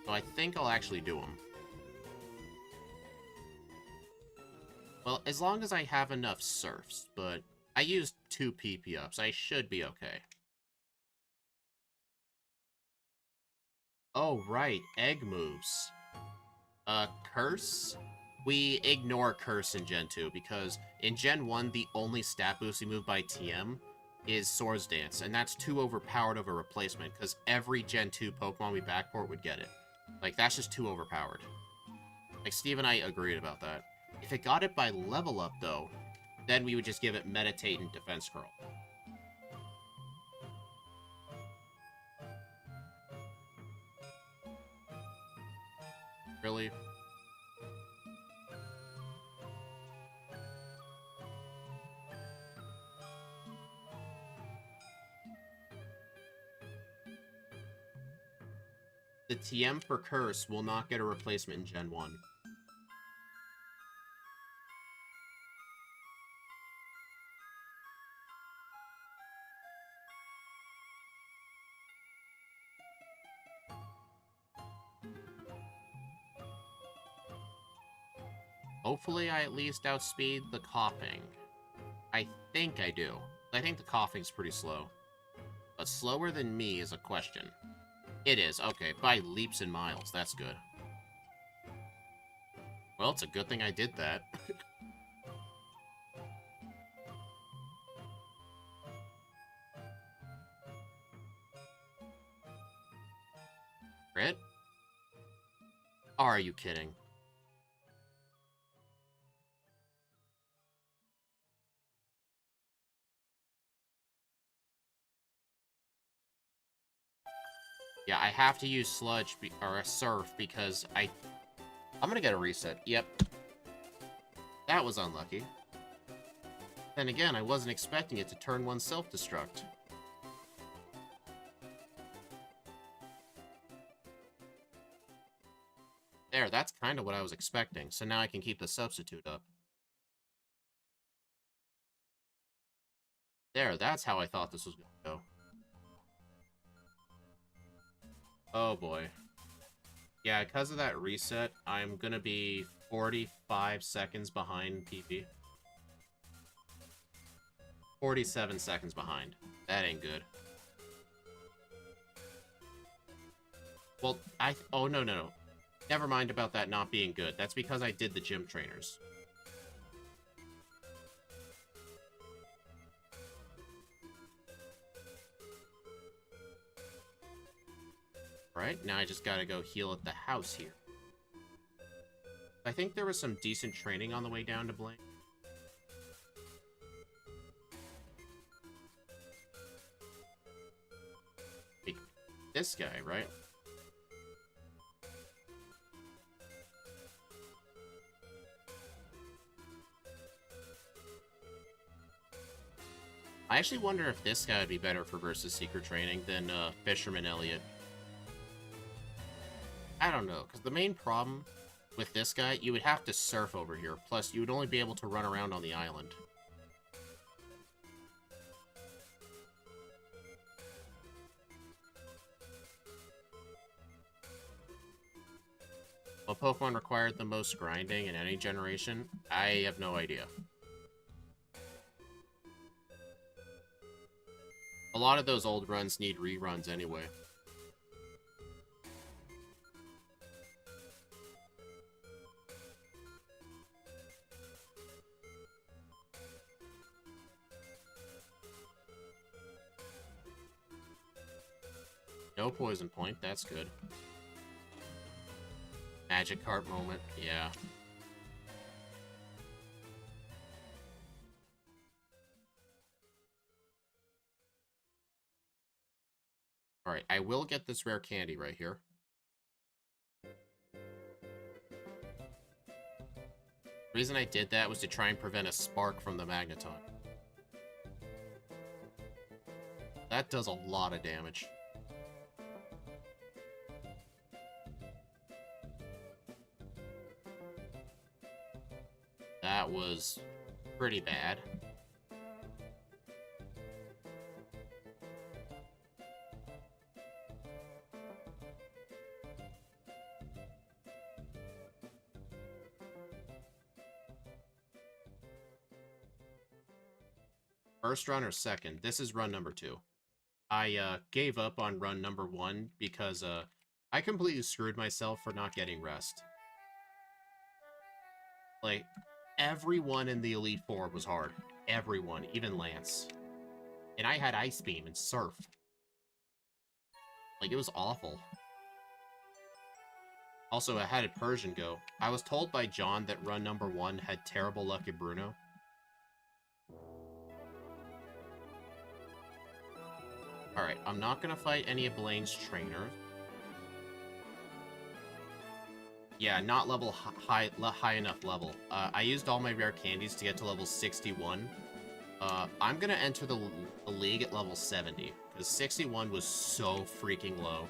So I think I'll actually do them. Well, as long as I have enough Surfs, but I used 2 PP ups. I should be okay. Oh, right. Egg moves. Curse? We ignore Curse in Gen 2, because in Gen 1, the only stat boosting move by TM is Swords Dance, and that's too overpowered of a replacement, because every Gen 2 Pokemon we backport would get it. Like, that's just too overpowered. Like, Steve and I agreed about that. If it got it by level up, though, then we would just give it Meditate and Defense Curl. Really? The TM for Curse will not get a replacement in Gen 1. Hopefully I at least outspeed the coughing. I think I do. I think the coughing's pretty slow. But slower than me is a question. It is, okay, by leaps and miles. That's good. Well, it's a good thing I did that. Crit? Are you kidding? Yeah, I have to use Sludge or a Surf because I'm gonna get a reset. Yep. That was unlucky. Then again, I wasn't expecting it to turn 1 self-destruct. There, that's kind of what I was expecting, so now I can keep the substitute up. There, that's how I thought this was going to go. Oh boy. Yeah, because of that reset, I'm going to be 45 seconds behind PP. 47 seconds behind. That ain't good. Well, oh, no. Never mind about that not being good. That's because I did the gym trainers. Right, now I just gotta go heal at the house here. I think there was some decent training on the way down to Blank. This guy, right? I actually wonder if this guy would be better for versus secret training than Fisherman Elliott. I don't know, because the main problem with this guy, you would have to surf over here. Plus, you would only be able to run around on the island. What Pokemon required the most grinding in any generation? I have no idea. A lot of those old runs need reruns anyway. No poison point, that's good. Magic card moment, yeah. Alright, I will get this rare candy right here. The reason I did that was to try and prevent a spark from the Magneton. That does a lot of damage. That was pretty bad. First run or second? This is run number 2. I gave up on run number 1 because I completely screwed myself for not getting rest. Like, everyone in the Elite Four was hard. Everyone, even Lance. And I had Ice Beam and Surf. Like, it was awful. Also, I had a Persian go. I was told by John that run number 1 had terrible luck at Bruno. Alright, I'm not gonna fight any of Blaine's trainers. Yeah, not level high enough level. I used all my rare candies to get to level 61. I'm gonna enter the league at level 70, because 61 was so freaking low.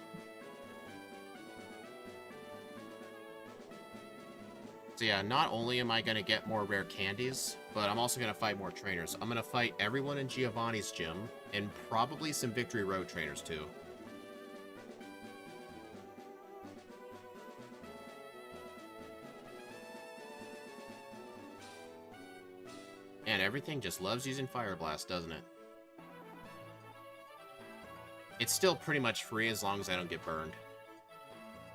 So yeah, not only am I gonna get more rare candies, but I'm also gonna fight more trainers. I'm gonna fight everyone in Giovanni's gym, and probably some Victory Road trainers too. And everything just loves using Fire Blast, doesn't it? It's still pretty much free as long as I don't get burned.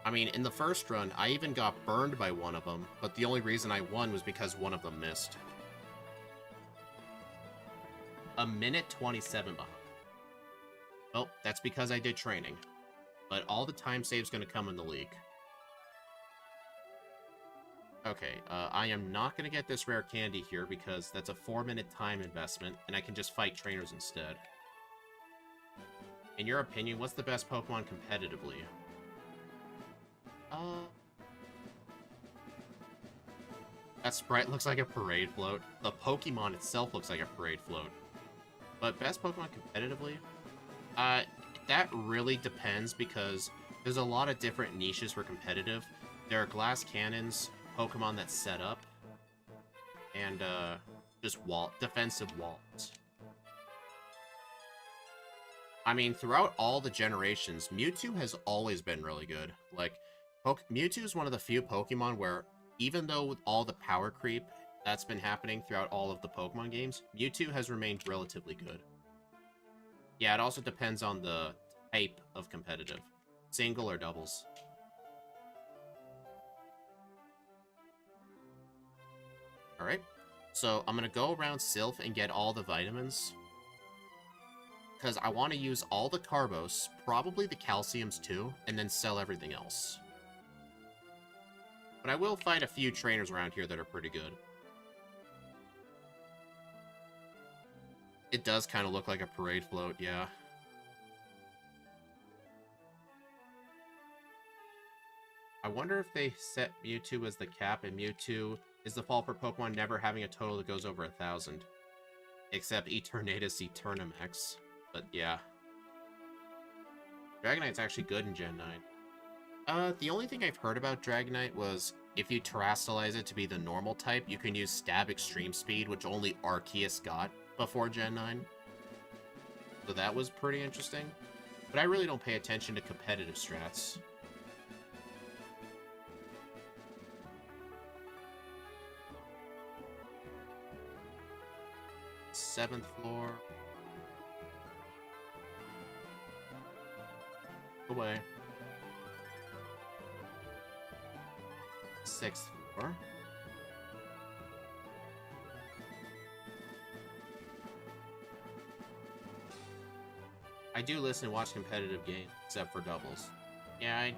I mean, in the first run, I even got burned by one of them, but the only reason I won was because one of them missed. A minute 27 behind. Well, that's because I did training. But all the time save's gonna come in the league. Okay, I am not gonna get this rare candy here because that's a 4-minute time investment, and I can just fight trainers instead. In your opinion, what's the best Pokemon competitively? That sprite looks like a parade float. The Pokemon itself looks like a parade float. But best Pokemon competitively? That really depends because there's a lot of different niches for competitive. There are glass cannons, Pokemon that set up, and just defensive walls. I mean, throughout all the generations, Mewtwo has always been really good. Like, Mewtwo is one of the few Pokemon where, even though with all the power creep that's been happening throughout all of the Pokemon games, Mewtwo has remained relatively good. Yeah, it also depends on the type of competitive. Single or doubles. Alright, so I'm going to go around Sylph and get all the vitamins. Because I want to use all the Carbos, probably the Calciums too, and then sell everything else. But I will fight a few trainers around here that are pretty good. It does kind of look like a parade float, yeah. I wonder if they set Mewtwo as the cap, and Mewtwo is the fault for Pokemon never having a total that goes over 1,000. Except Eternatus Eternamax. But yeah. Dragonite's actually good in Gen 9. The only thing I've heard about Dragonite was if you terrestrialize it to be the normal type, you can use Stab Extreme Speed, which only Arceus got before Gen 9. So that was pretty interesting. But I really don't pay attention to competitive strats. Seventh floor. Away. Sixth floor. I do listen and watch competitive games, except for doubles. Yeah,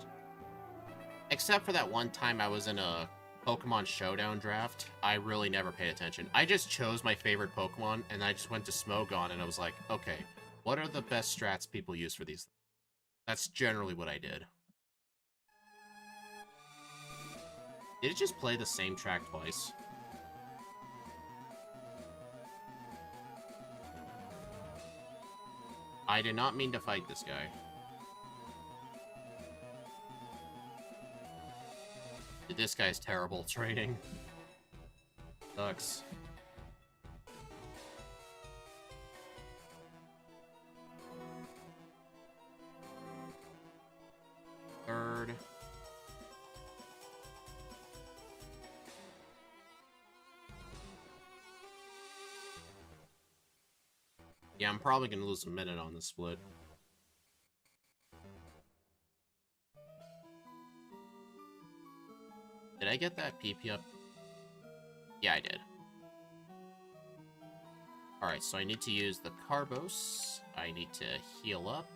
except for that one time I was in a Pokemon Showdown draft, I really never paid attention. I just chose my favorite Pokemon, and I just went to Smogon, and I was like, okay, what are the best strats people use for these? That's generally what I did. Did it just play the same track twice? I did not mean to fight this guy. Dude, this guy's terrible training. Sucks. Third. Yeah, I'm probably going to lose a minute on this split. Did I get that PP up? Yeah, I did. Alright, so I need to use the Carbos. I need to heal up.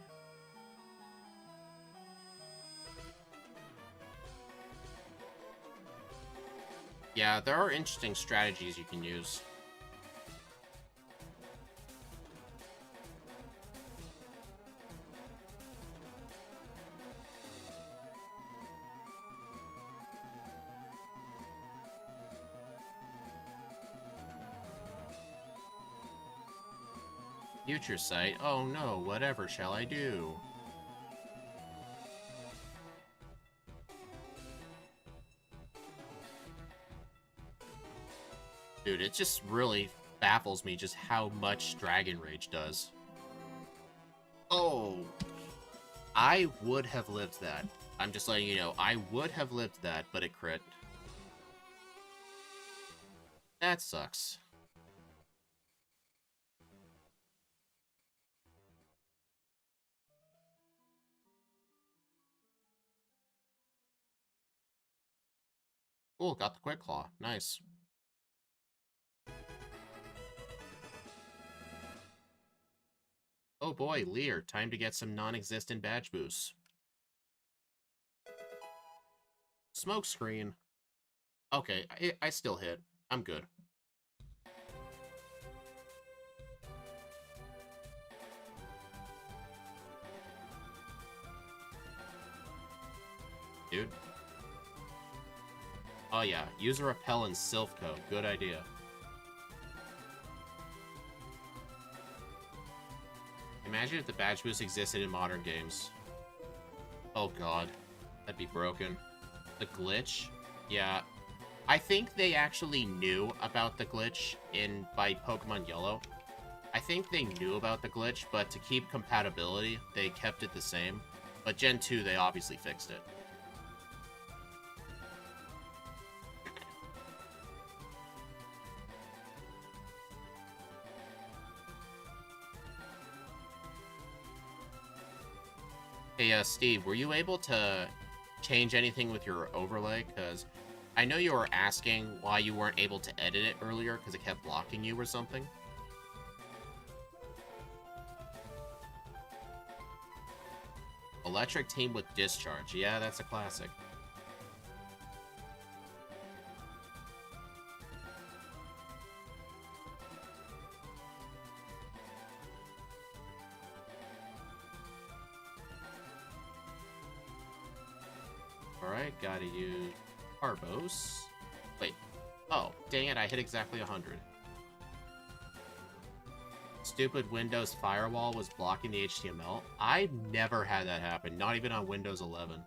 Yeah, there are interesting strategies you can use. Future Sight. Oh no, whatever shall I do? Dude, it just really baffles me just how much Dragon Rage does. Oh! I would have lived that. I'm just letting you know, I would have lived that, but it crit. That sucks. Cool, got the Quick Claw. Nice. Oh boy, Lear, time to get some non-existent badge boosts. Smokescreen. Okay, I still hit. I'm good. Dude. Oh yeah, use a repel in Silphco. Good idea. Imagine if the badge boost existed in modern games. Oh god. That'd be broken. The glitch? Yeah. I think they actually knew about the glitch by Pokemon Yellow. I think they knew about the glitch, but to keep compatibility, they kept it the same. But Gen 2, they obviously fixed it. Hey, Steve, were you able to change anything with your overlay? Because I know you were asking why you weren't able to edit it earlier because it kept blocking you or something. Electric Team with Discharge. Yeah, that's a classic. Alright, gotta use Carbos. Wait. Oh, dang it, I hit exactly 100. Stupid Windows firewall was blocking the HTML. I never had that happen, not even on Windows 11.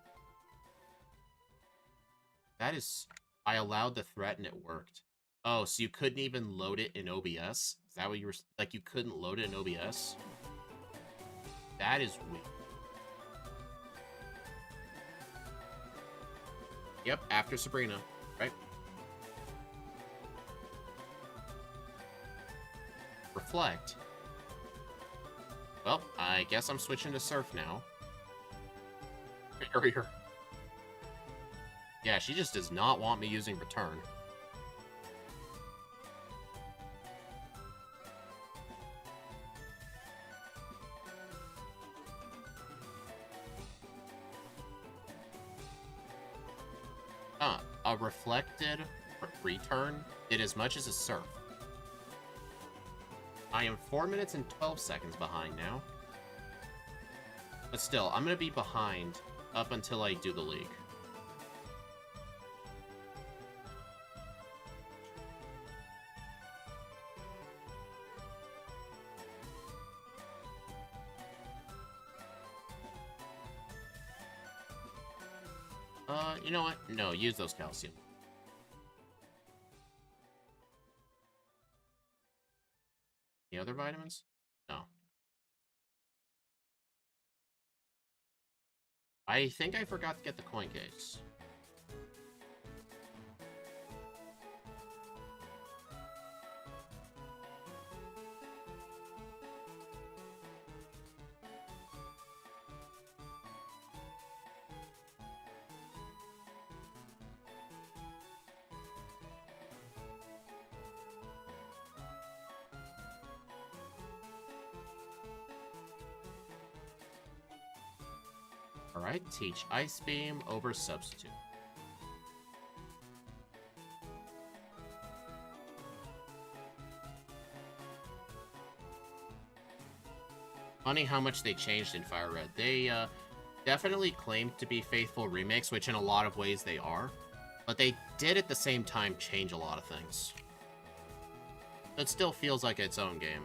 That is... I allowed the threat and it worked. Oh, so you couldn't even load it in OBS? Is that what you were... Like, you couldn't load it in OBS? That is weird. Yep, after Sabrina, right? Reflect. Well, I guess I'm switching to Surf now. Barrier. Yeah, she just does not want me using Return. A reflected return did as much as a surf. I am 4 minutes and 12 seconds behind now. But still, I'm going to be behind up until I do the league. You know what? No, use those calcium. Any other vitamins? No. I think I forgot to get the coin case. Alright, teach Ice Beam over Substitute. Funny how much they changed in Firered. They definitely claimed to be faithful remakes, which in a lot of ways they are. But they did at the same time change a lot of things. It still feels like its own game.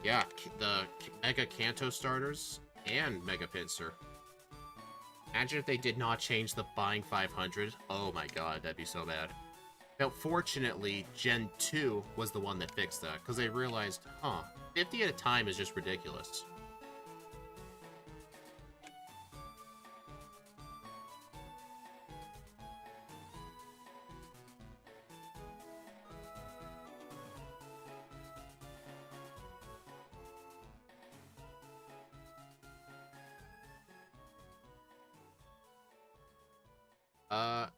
Yeah, the Mega Kanto starters and Mega Pincer. Imagine if they did not change the buying 500. Oh my god, that'd be so bad. Now, fortunately, Gen 2 was the one that fixed that, because they realized, 50 at a time is just ridiculous.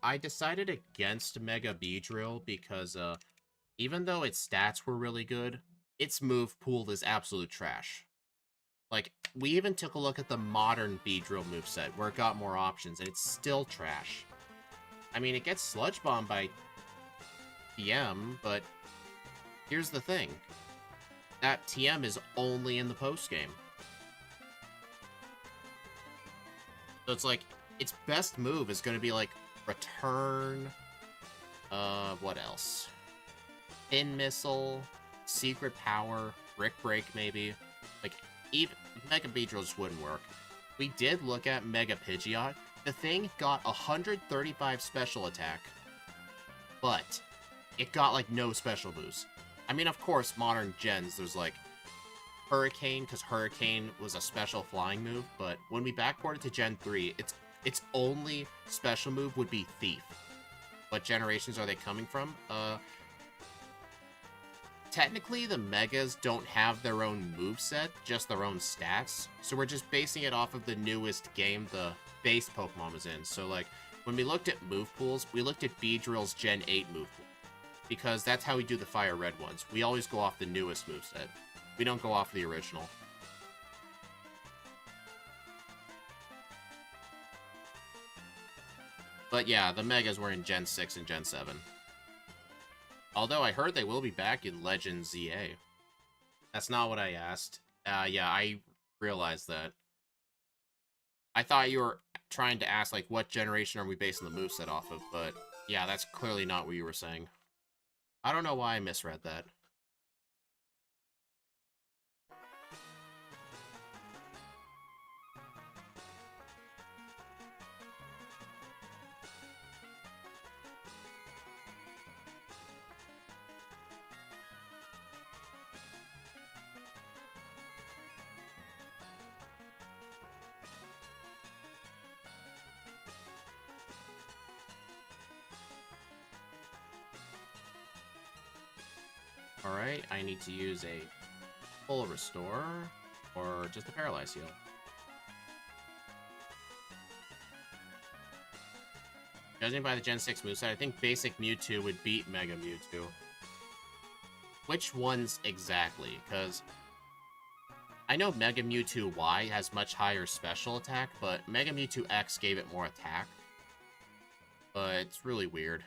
I decided against Mega Beedrill because, even though its stats were really good, its move pool is absolute trash. Like, we even took a look at the modern Beedrill moveset, where it got more options, and it's still trash. I mean, it gets Sludge Bomb by TM, but here's the thing. That TM is only in the post-game. So it's like, its best move is going to be, like, Return, what else? Pin Missile, Secret Power, Brick Break, maybe. Like, even Mega Beedrill just wouldn't work. We did look at Mega Pidgeot. The thing got 135 special attack, but it got, like, no special moves. I mean, of course, modern gens, there's, like, Hurricane, because Hurricane was a special flying move, but when we backported to Gen 3, its only special move would be Thief. What generations are they coming from? Technically, the Megas don't have their own moveset, just their own stats. So we're just basing it off of the newest game the base Pokemon was in. So, like, when we looked at move pools, we looked at Beedrill's Gen 8 move pool. Because that's how we do the Fire Red ones. We always go off the newest moveset. We don't go off the original. But yeah, the Megas were in Gen 6 and Gen 7. Although I heard they will be back in Legend ZA. That's not what I asked. Yeah, I realized that. I thought you were trying to ask, like, what generation are we basing the moveset off of, but yeah, that's clearly not what you were saying. I don't know why I misread that. Alright, I need to use a full restore, or just a paralyze heal. Judging by the Gen 6 moveset, I think basic Mewtwo would beat Mega Mewtwo. Which ones exactly? Because I know Mega Mewtwo Y has much higher special attack, but Mega Mewtwo X gave it more attack. But it's really weird.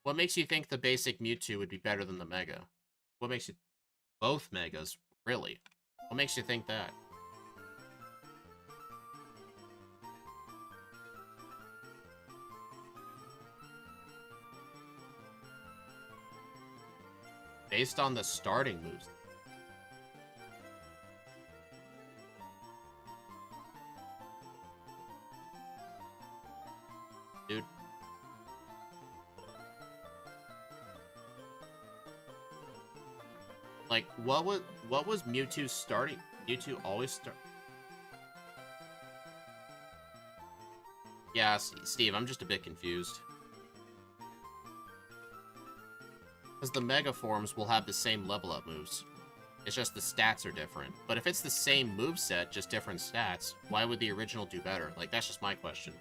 What makes you think the basic Mewtwo would be better than the Mega? What makes you... Both Megas, really? What makes you think that? Based on the starting moves. Dude. Like, what was Mewtwo's starting? Mewtwo always start... Yeah, Steve, I'm just a bit confused. Because the Mega Forms will have the same level up moves. It's just the stats are different. But if it's the same moveset, just different stats, why would the original do better? Like, that's just my question.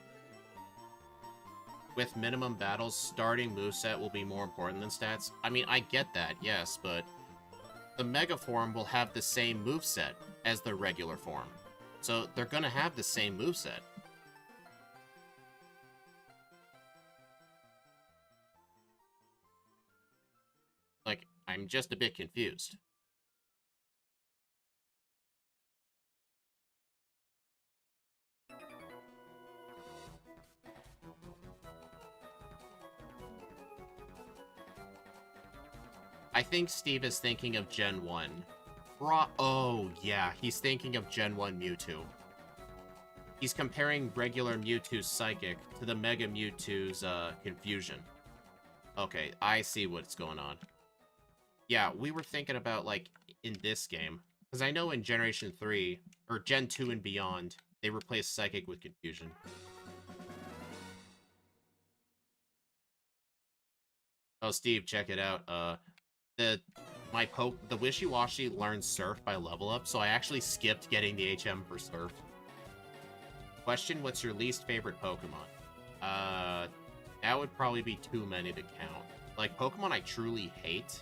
With minimum battles, starting moveset will be more important than stats. I mean, I get that, yes, but the Mega Form will have the same moveset as the regular form. So they're gonna have the same moveset. Like, I'm just a bit confused. I think Steve is thinking of Gen 1. Oh, yeah, he's thinking of Gen 1 Mewtwo. He's comparing regular Mewtwo's Psychic to the Mega Mewtwo's Confusion. Okay, I see what's going on. Yeah, we were thinking about, like, in this game. Because I know in Generation 3, or Gen 2 and beyond, they replaced Psychic with Confusion. Oh, Steve, check it out. The Wishiwashi learns Surf by level up, so I actually skipped getting the HM for Surf. Question, what's your least favorite Pokemon? That would probably be too many to count. Like, Pokemon I truly hate...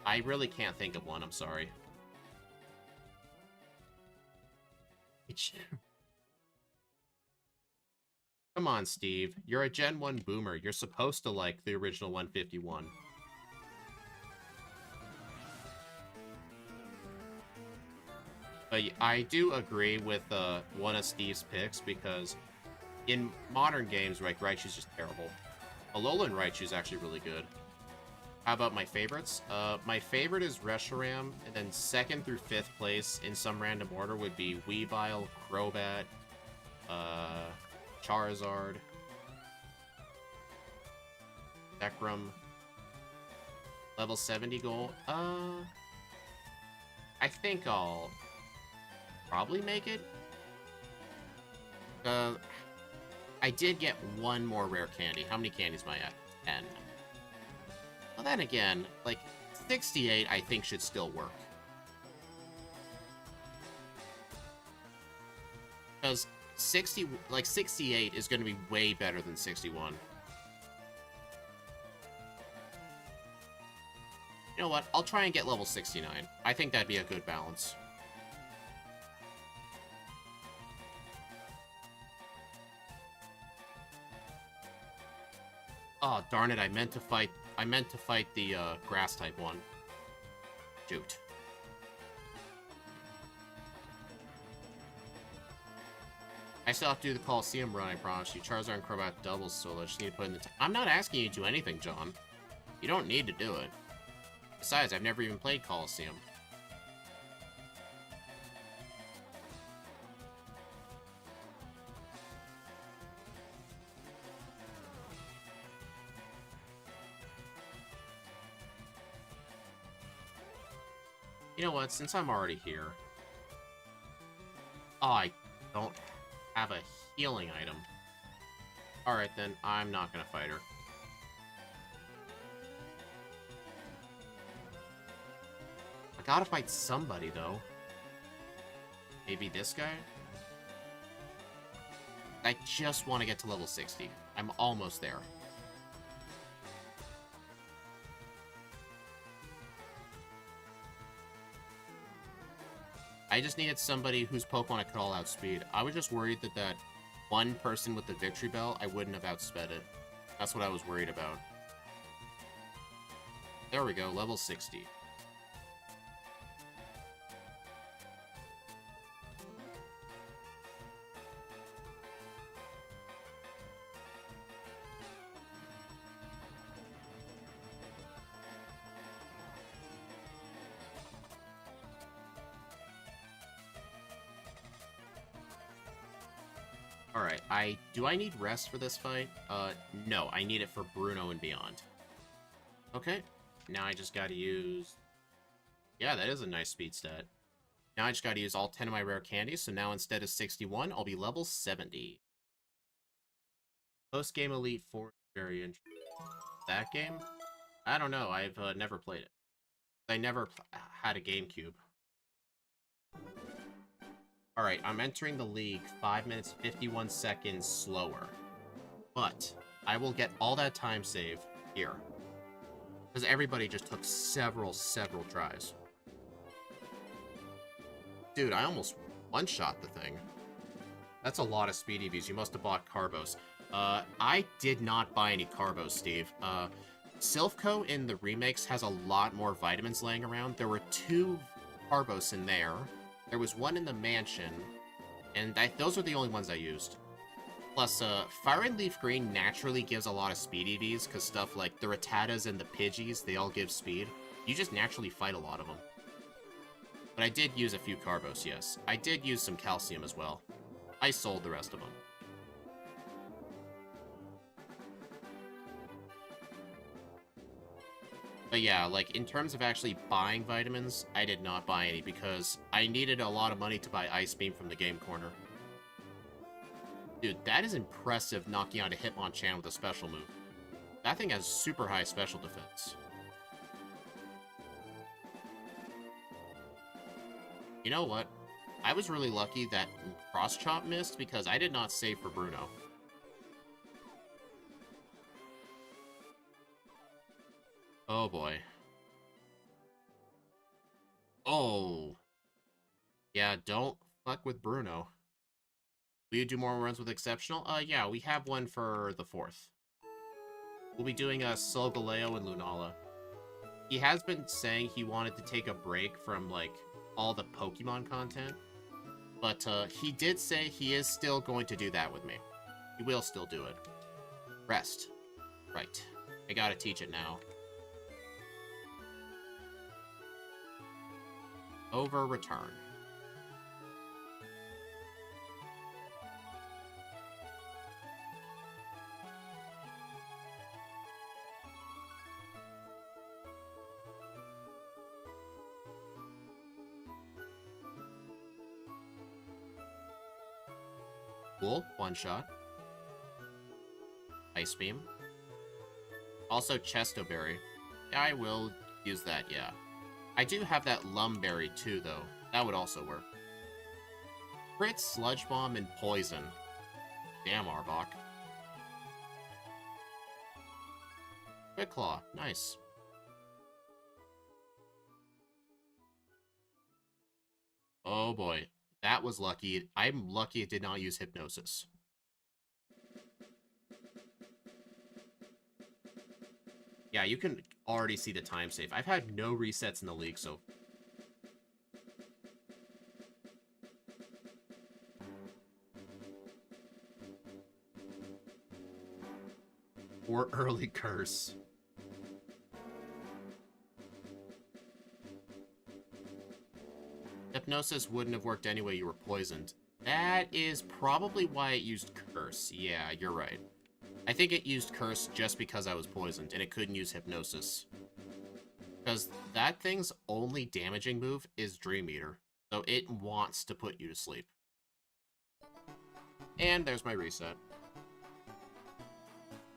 I really can't think of one, I'm sorry. Come on, Steve. You're a Gen 1 boomer. You're supposed to like the original 151. But I do agree with one of Steve's picks, because in modern games, like, Raichu's just terrible. Alolan Raichu's actually really good. How about my favorites? My favorite is Reshiram, and then 2nd through 5th place in some random order would be Weavile, Crobat, Charizard, Zekrom, level 70 goal. I think I'll probably make it. I did get one more rare candy. How many candies am I at? 10. Well, then again, like, 68 I think should still work. Because 68 is going to be way better than 61. You know what? I'll try and get level 69. I think that'd be a good balance. Oh, darn it, I meant to fight the grass type one. Shoot. I still have to do the Coliseum run, I promise you. Charizard and Crobat doubles solo. Just need to put in the I'm not asking you to do anything, John. You don't need to do it. Besides, I've never even played Coliseum. You know what, since I'm already here... Oh, I don't have a healing item. Alright then, I'm not gonna fight her. gotta fight somebody, though. Maybe this guy? I just want to get to level 60. I'm almost there. I just needed somebody whose Pokemon I could all outspeed. I was just worried that that one person with the Victory Bell, I wouldn't have outsped it. That's what I was worried about. There we go, level 60. Alright, do I need rest for this fight? No, I need it for Bruno and beyond. Okay, now I just gotta use... Yeah, that is a nice speed stat. Now I just gotta use all 10 of my rare candies, so now instead of 61, I'll be level 70. Post-game Elite 4 very interesting. That game? I don't know, I've never played it. I never had a GameCube. Alright, I'm entering the league 5 minutes 51 seconds slower. But I will get all that time save here. Because everybody just took several tries. Dude, I almost one-shot the thing. That's a lot of speed EVs. You must have bought Carbos. I did not buy any Carbos, Steve. Silphco in the remakes has a lot more vitamins laying around. There were 2 Carbos in there. There was 1 in the mansion, and those are the only ones I used. Plus, Firered Leaf Green naturally gives a lot of speed EVs, because stuff like the Rattatas and the Pidgeys, they all give speed. You just naturally fight a lot of them. But I did use a few Carbos, yes. I did use some Calcium as well. I sold the rest of them. But yeah, like, in terms of actually buying vitamins, I did not buy any because I needed a lot of money to buy Ice Beam from the game corner. Dude, that is impressive knocking out a Hitmonchan with a special move. That thing has super high special defense. You know what? I was really lucky that Cross Chop missed because I did not save for Bruno. Oh boy. Oh. Yeah, don't fuck with Bruno. Will you do more runs with Exceptional? Yeah, we have one for the 4th. We'll be doing Solgaleo and Lunala. He has been saying he wanted to take a break from, like, all the Pokemon content. But, he did say he is still going to do that with me. He will still do it. Rest. Right. I gotta teach it now. Over return. Cool, one shot. Ice Beam. Also Chesto Berry. I will use that, yeah. I do have that Lumberry too, though. That would also work. Crit, Sludge Bomb, and Poison. Damn, Arbok. Quick Claw. Nice. Oh boy. That was lucky. I'm lucky it did not use Hypnosis. Yeah, you can already see the time save. I've had no resets in the league, so... Or early curse. Hypnosis wouldn't have worked anyway, you were poisoned. That is probably why it used Curse. Yeah, you're right. I think it used Curse just because I was poisoned, and it couldn't use Hypnosis. Because that thing's only damaging move is Dream Eater, so it wants to put you to sleep. And there's my reset.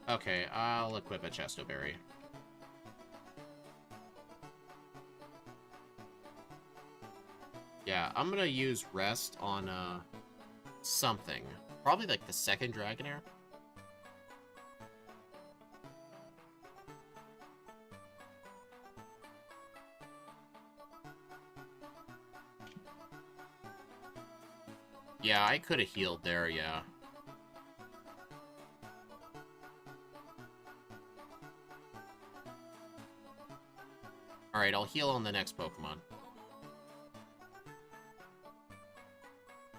Okay, I'll equip a Chesto Berry. Yeah, I'm gonna use rest on, something. Probably, like, the second Dragonair. Yeah, I could have healed there, yeah. Alright, I'll heal on the next Pokemon.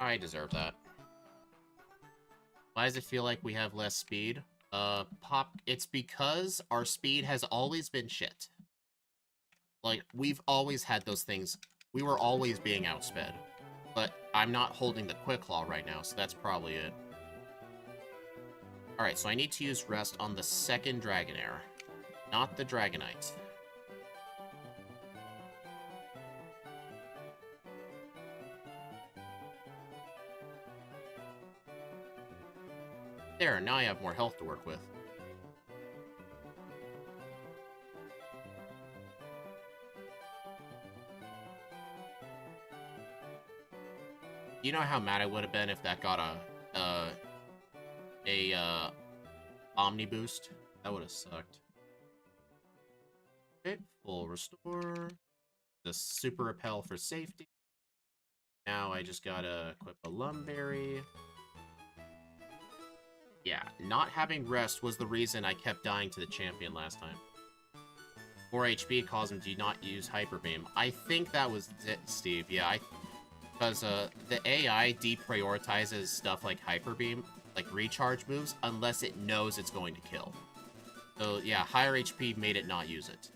I deserve that. Why does it feel like we have less speed? It's because our speed has always been shit. Like, we've always had those things. We were always being outsped. But I'm not holding the Quick Claw right now, so that's probably it. Alright, so I need to use Rest on the second Dragonair, not the Dragonite. There, now I have more health to work with. You know how mad I would have been if that got a Omni boost? That would have sucked. Okay, full restore. The super repel for safety. Now I just gotta equip a Lumberry. Yeah, not having rest was the reason I kept dying to the champion last time. 4 HP caused him to not use Hyper Beam. I think that was it, Steve. Yeah, because the AI deprioritizes stuff like Hyper Beam, like recharge moves, unless it knows it's going to kill. So yeah, higher HP made it not use it.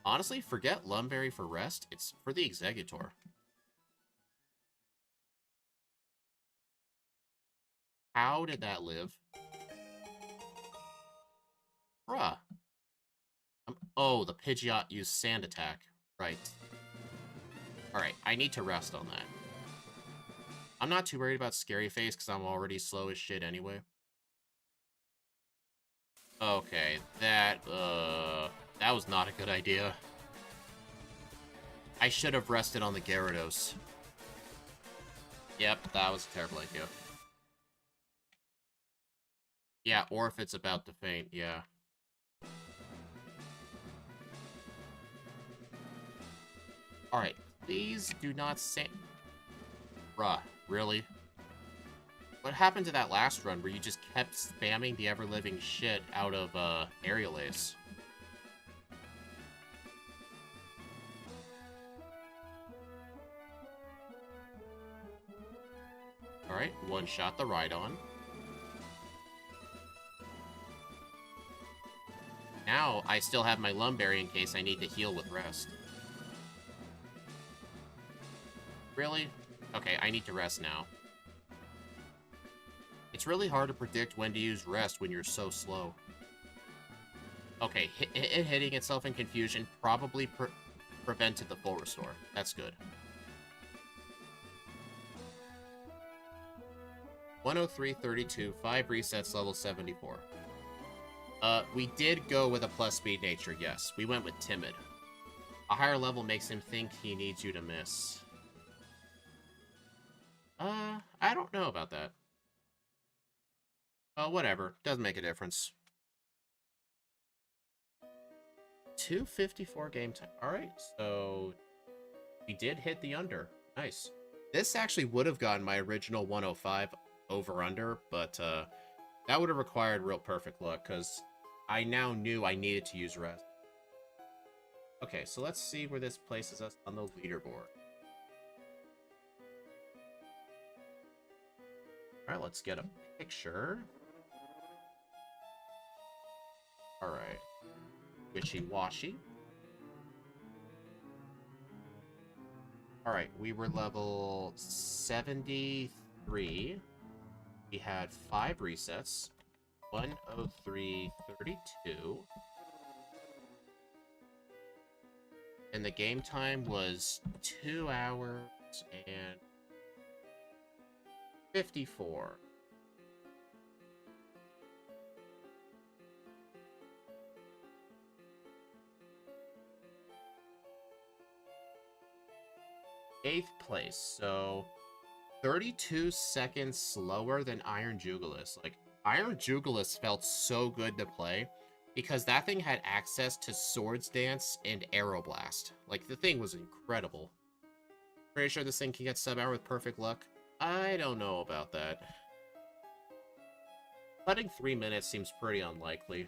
Honestly, forget Lumberry for rest. It's for the Exeggutor. How did that live? Bruh. Oh, the Pidgeot used Sand Attack. Right. Alright, I need to rest on that. I'm not too worried about Scary Face because I'm already slow as shit anyway. Okay, that was not a good idea. I should have rested on the Gyarados. Yep, that was a terrible idea. Yeah, or if it's about to faint, yeah. Alright, please do not say... Bruh, really? What happened to that last run where you just kept spamming the ever-living shit out of, Aerial Ace? Alright, one-shot the Rhydon. Now, I still have my Lumberry in case I need to heal with rest. Really? Okay, I need to rest now. It's really hard to predict when to use rest when you're so slow. Okay, it hitting itself in confusion probably prevented the full restore. That's good. 103.32, 5 resets, level 74. We did go with a plus speed nature, yes. We went with Timid. A higher level makes him think he needs you to miss. I don't know about that. Whatever. Doesn't make a difference. 254 game time. Alright, so... we did hit the under. Nice. This actually would have gotten my original 105 over-under, but, that would have required real perfect luck, because I now knew I needed to use rest. Okay, so let's see where this places us on the leaderboard. Alright, let's get a picture. Alright. Wishiwashi. Alright, we were level 73. We had 5 resets. 103.32. And the game time was 2 hours and 54. 8th place, so 32 seconds slower than Iron Jugulis. Like, Iron Jugulis felt so good to play because that thing had access to Swords Dance and Aeroblast. Like, the thing was incredible. Pretty sure this thing can get sub-hour with perfect luck. I don't know about that. Putting 3 minutes seems pretty unlikely.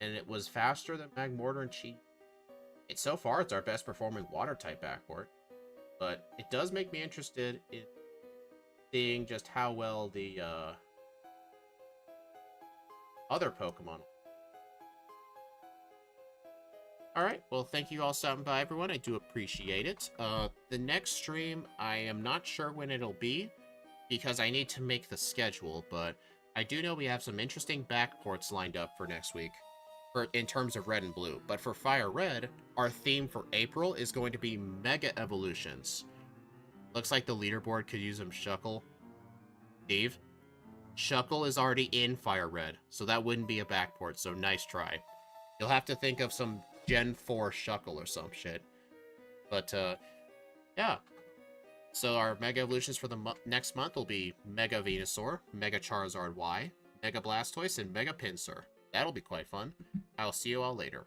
And it was faster than Magmortar and Chi. So far, it's our best performing water-type backport. But it does make me interested in seeing just how well the other Pokemon. Alright, well, thank you all stopping by, everyone. I do appreciate it. The next stream, I am not sure when it'll be, because I need to make the schedule, but I do know we have some interesting backports lined up for next week, in terms of Red and Blue. But for Fire Red, our theme for April is going to be Mega Evolutions. Looks like the leaderboard could use some Shuckle. Steve? Shuckle is already in Fire Red, so that wouldn't be a backport, so nice try. You'll have to think of some Gen 4 Shuckle or some shit. But, yeah. So our Mega Evolutions for the next month will be Mega Venusaur, Mega Charizard Y, Mega Blastoise, and Mega Pinsir. That'll be quite fun. I'll see you all later.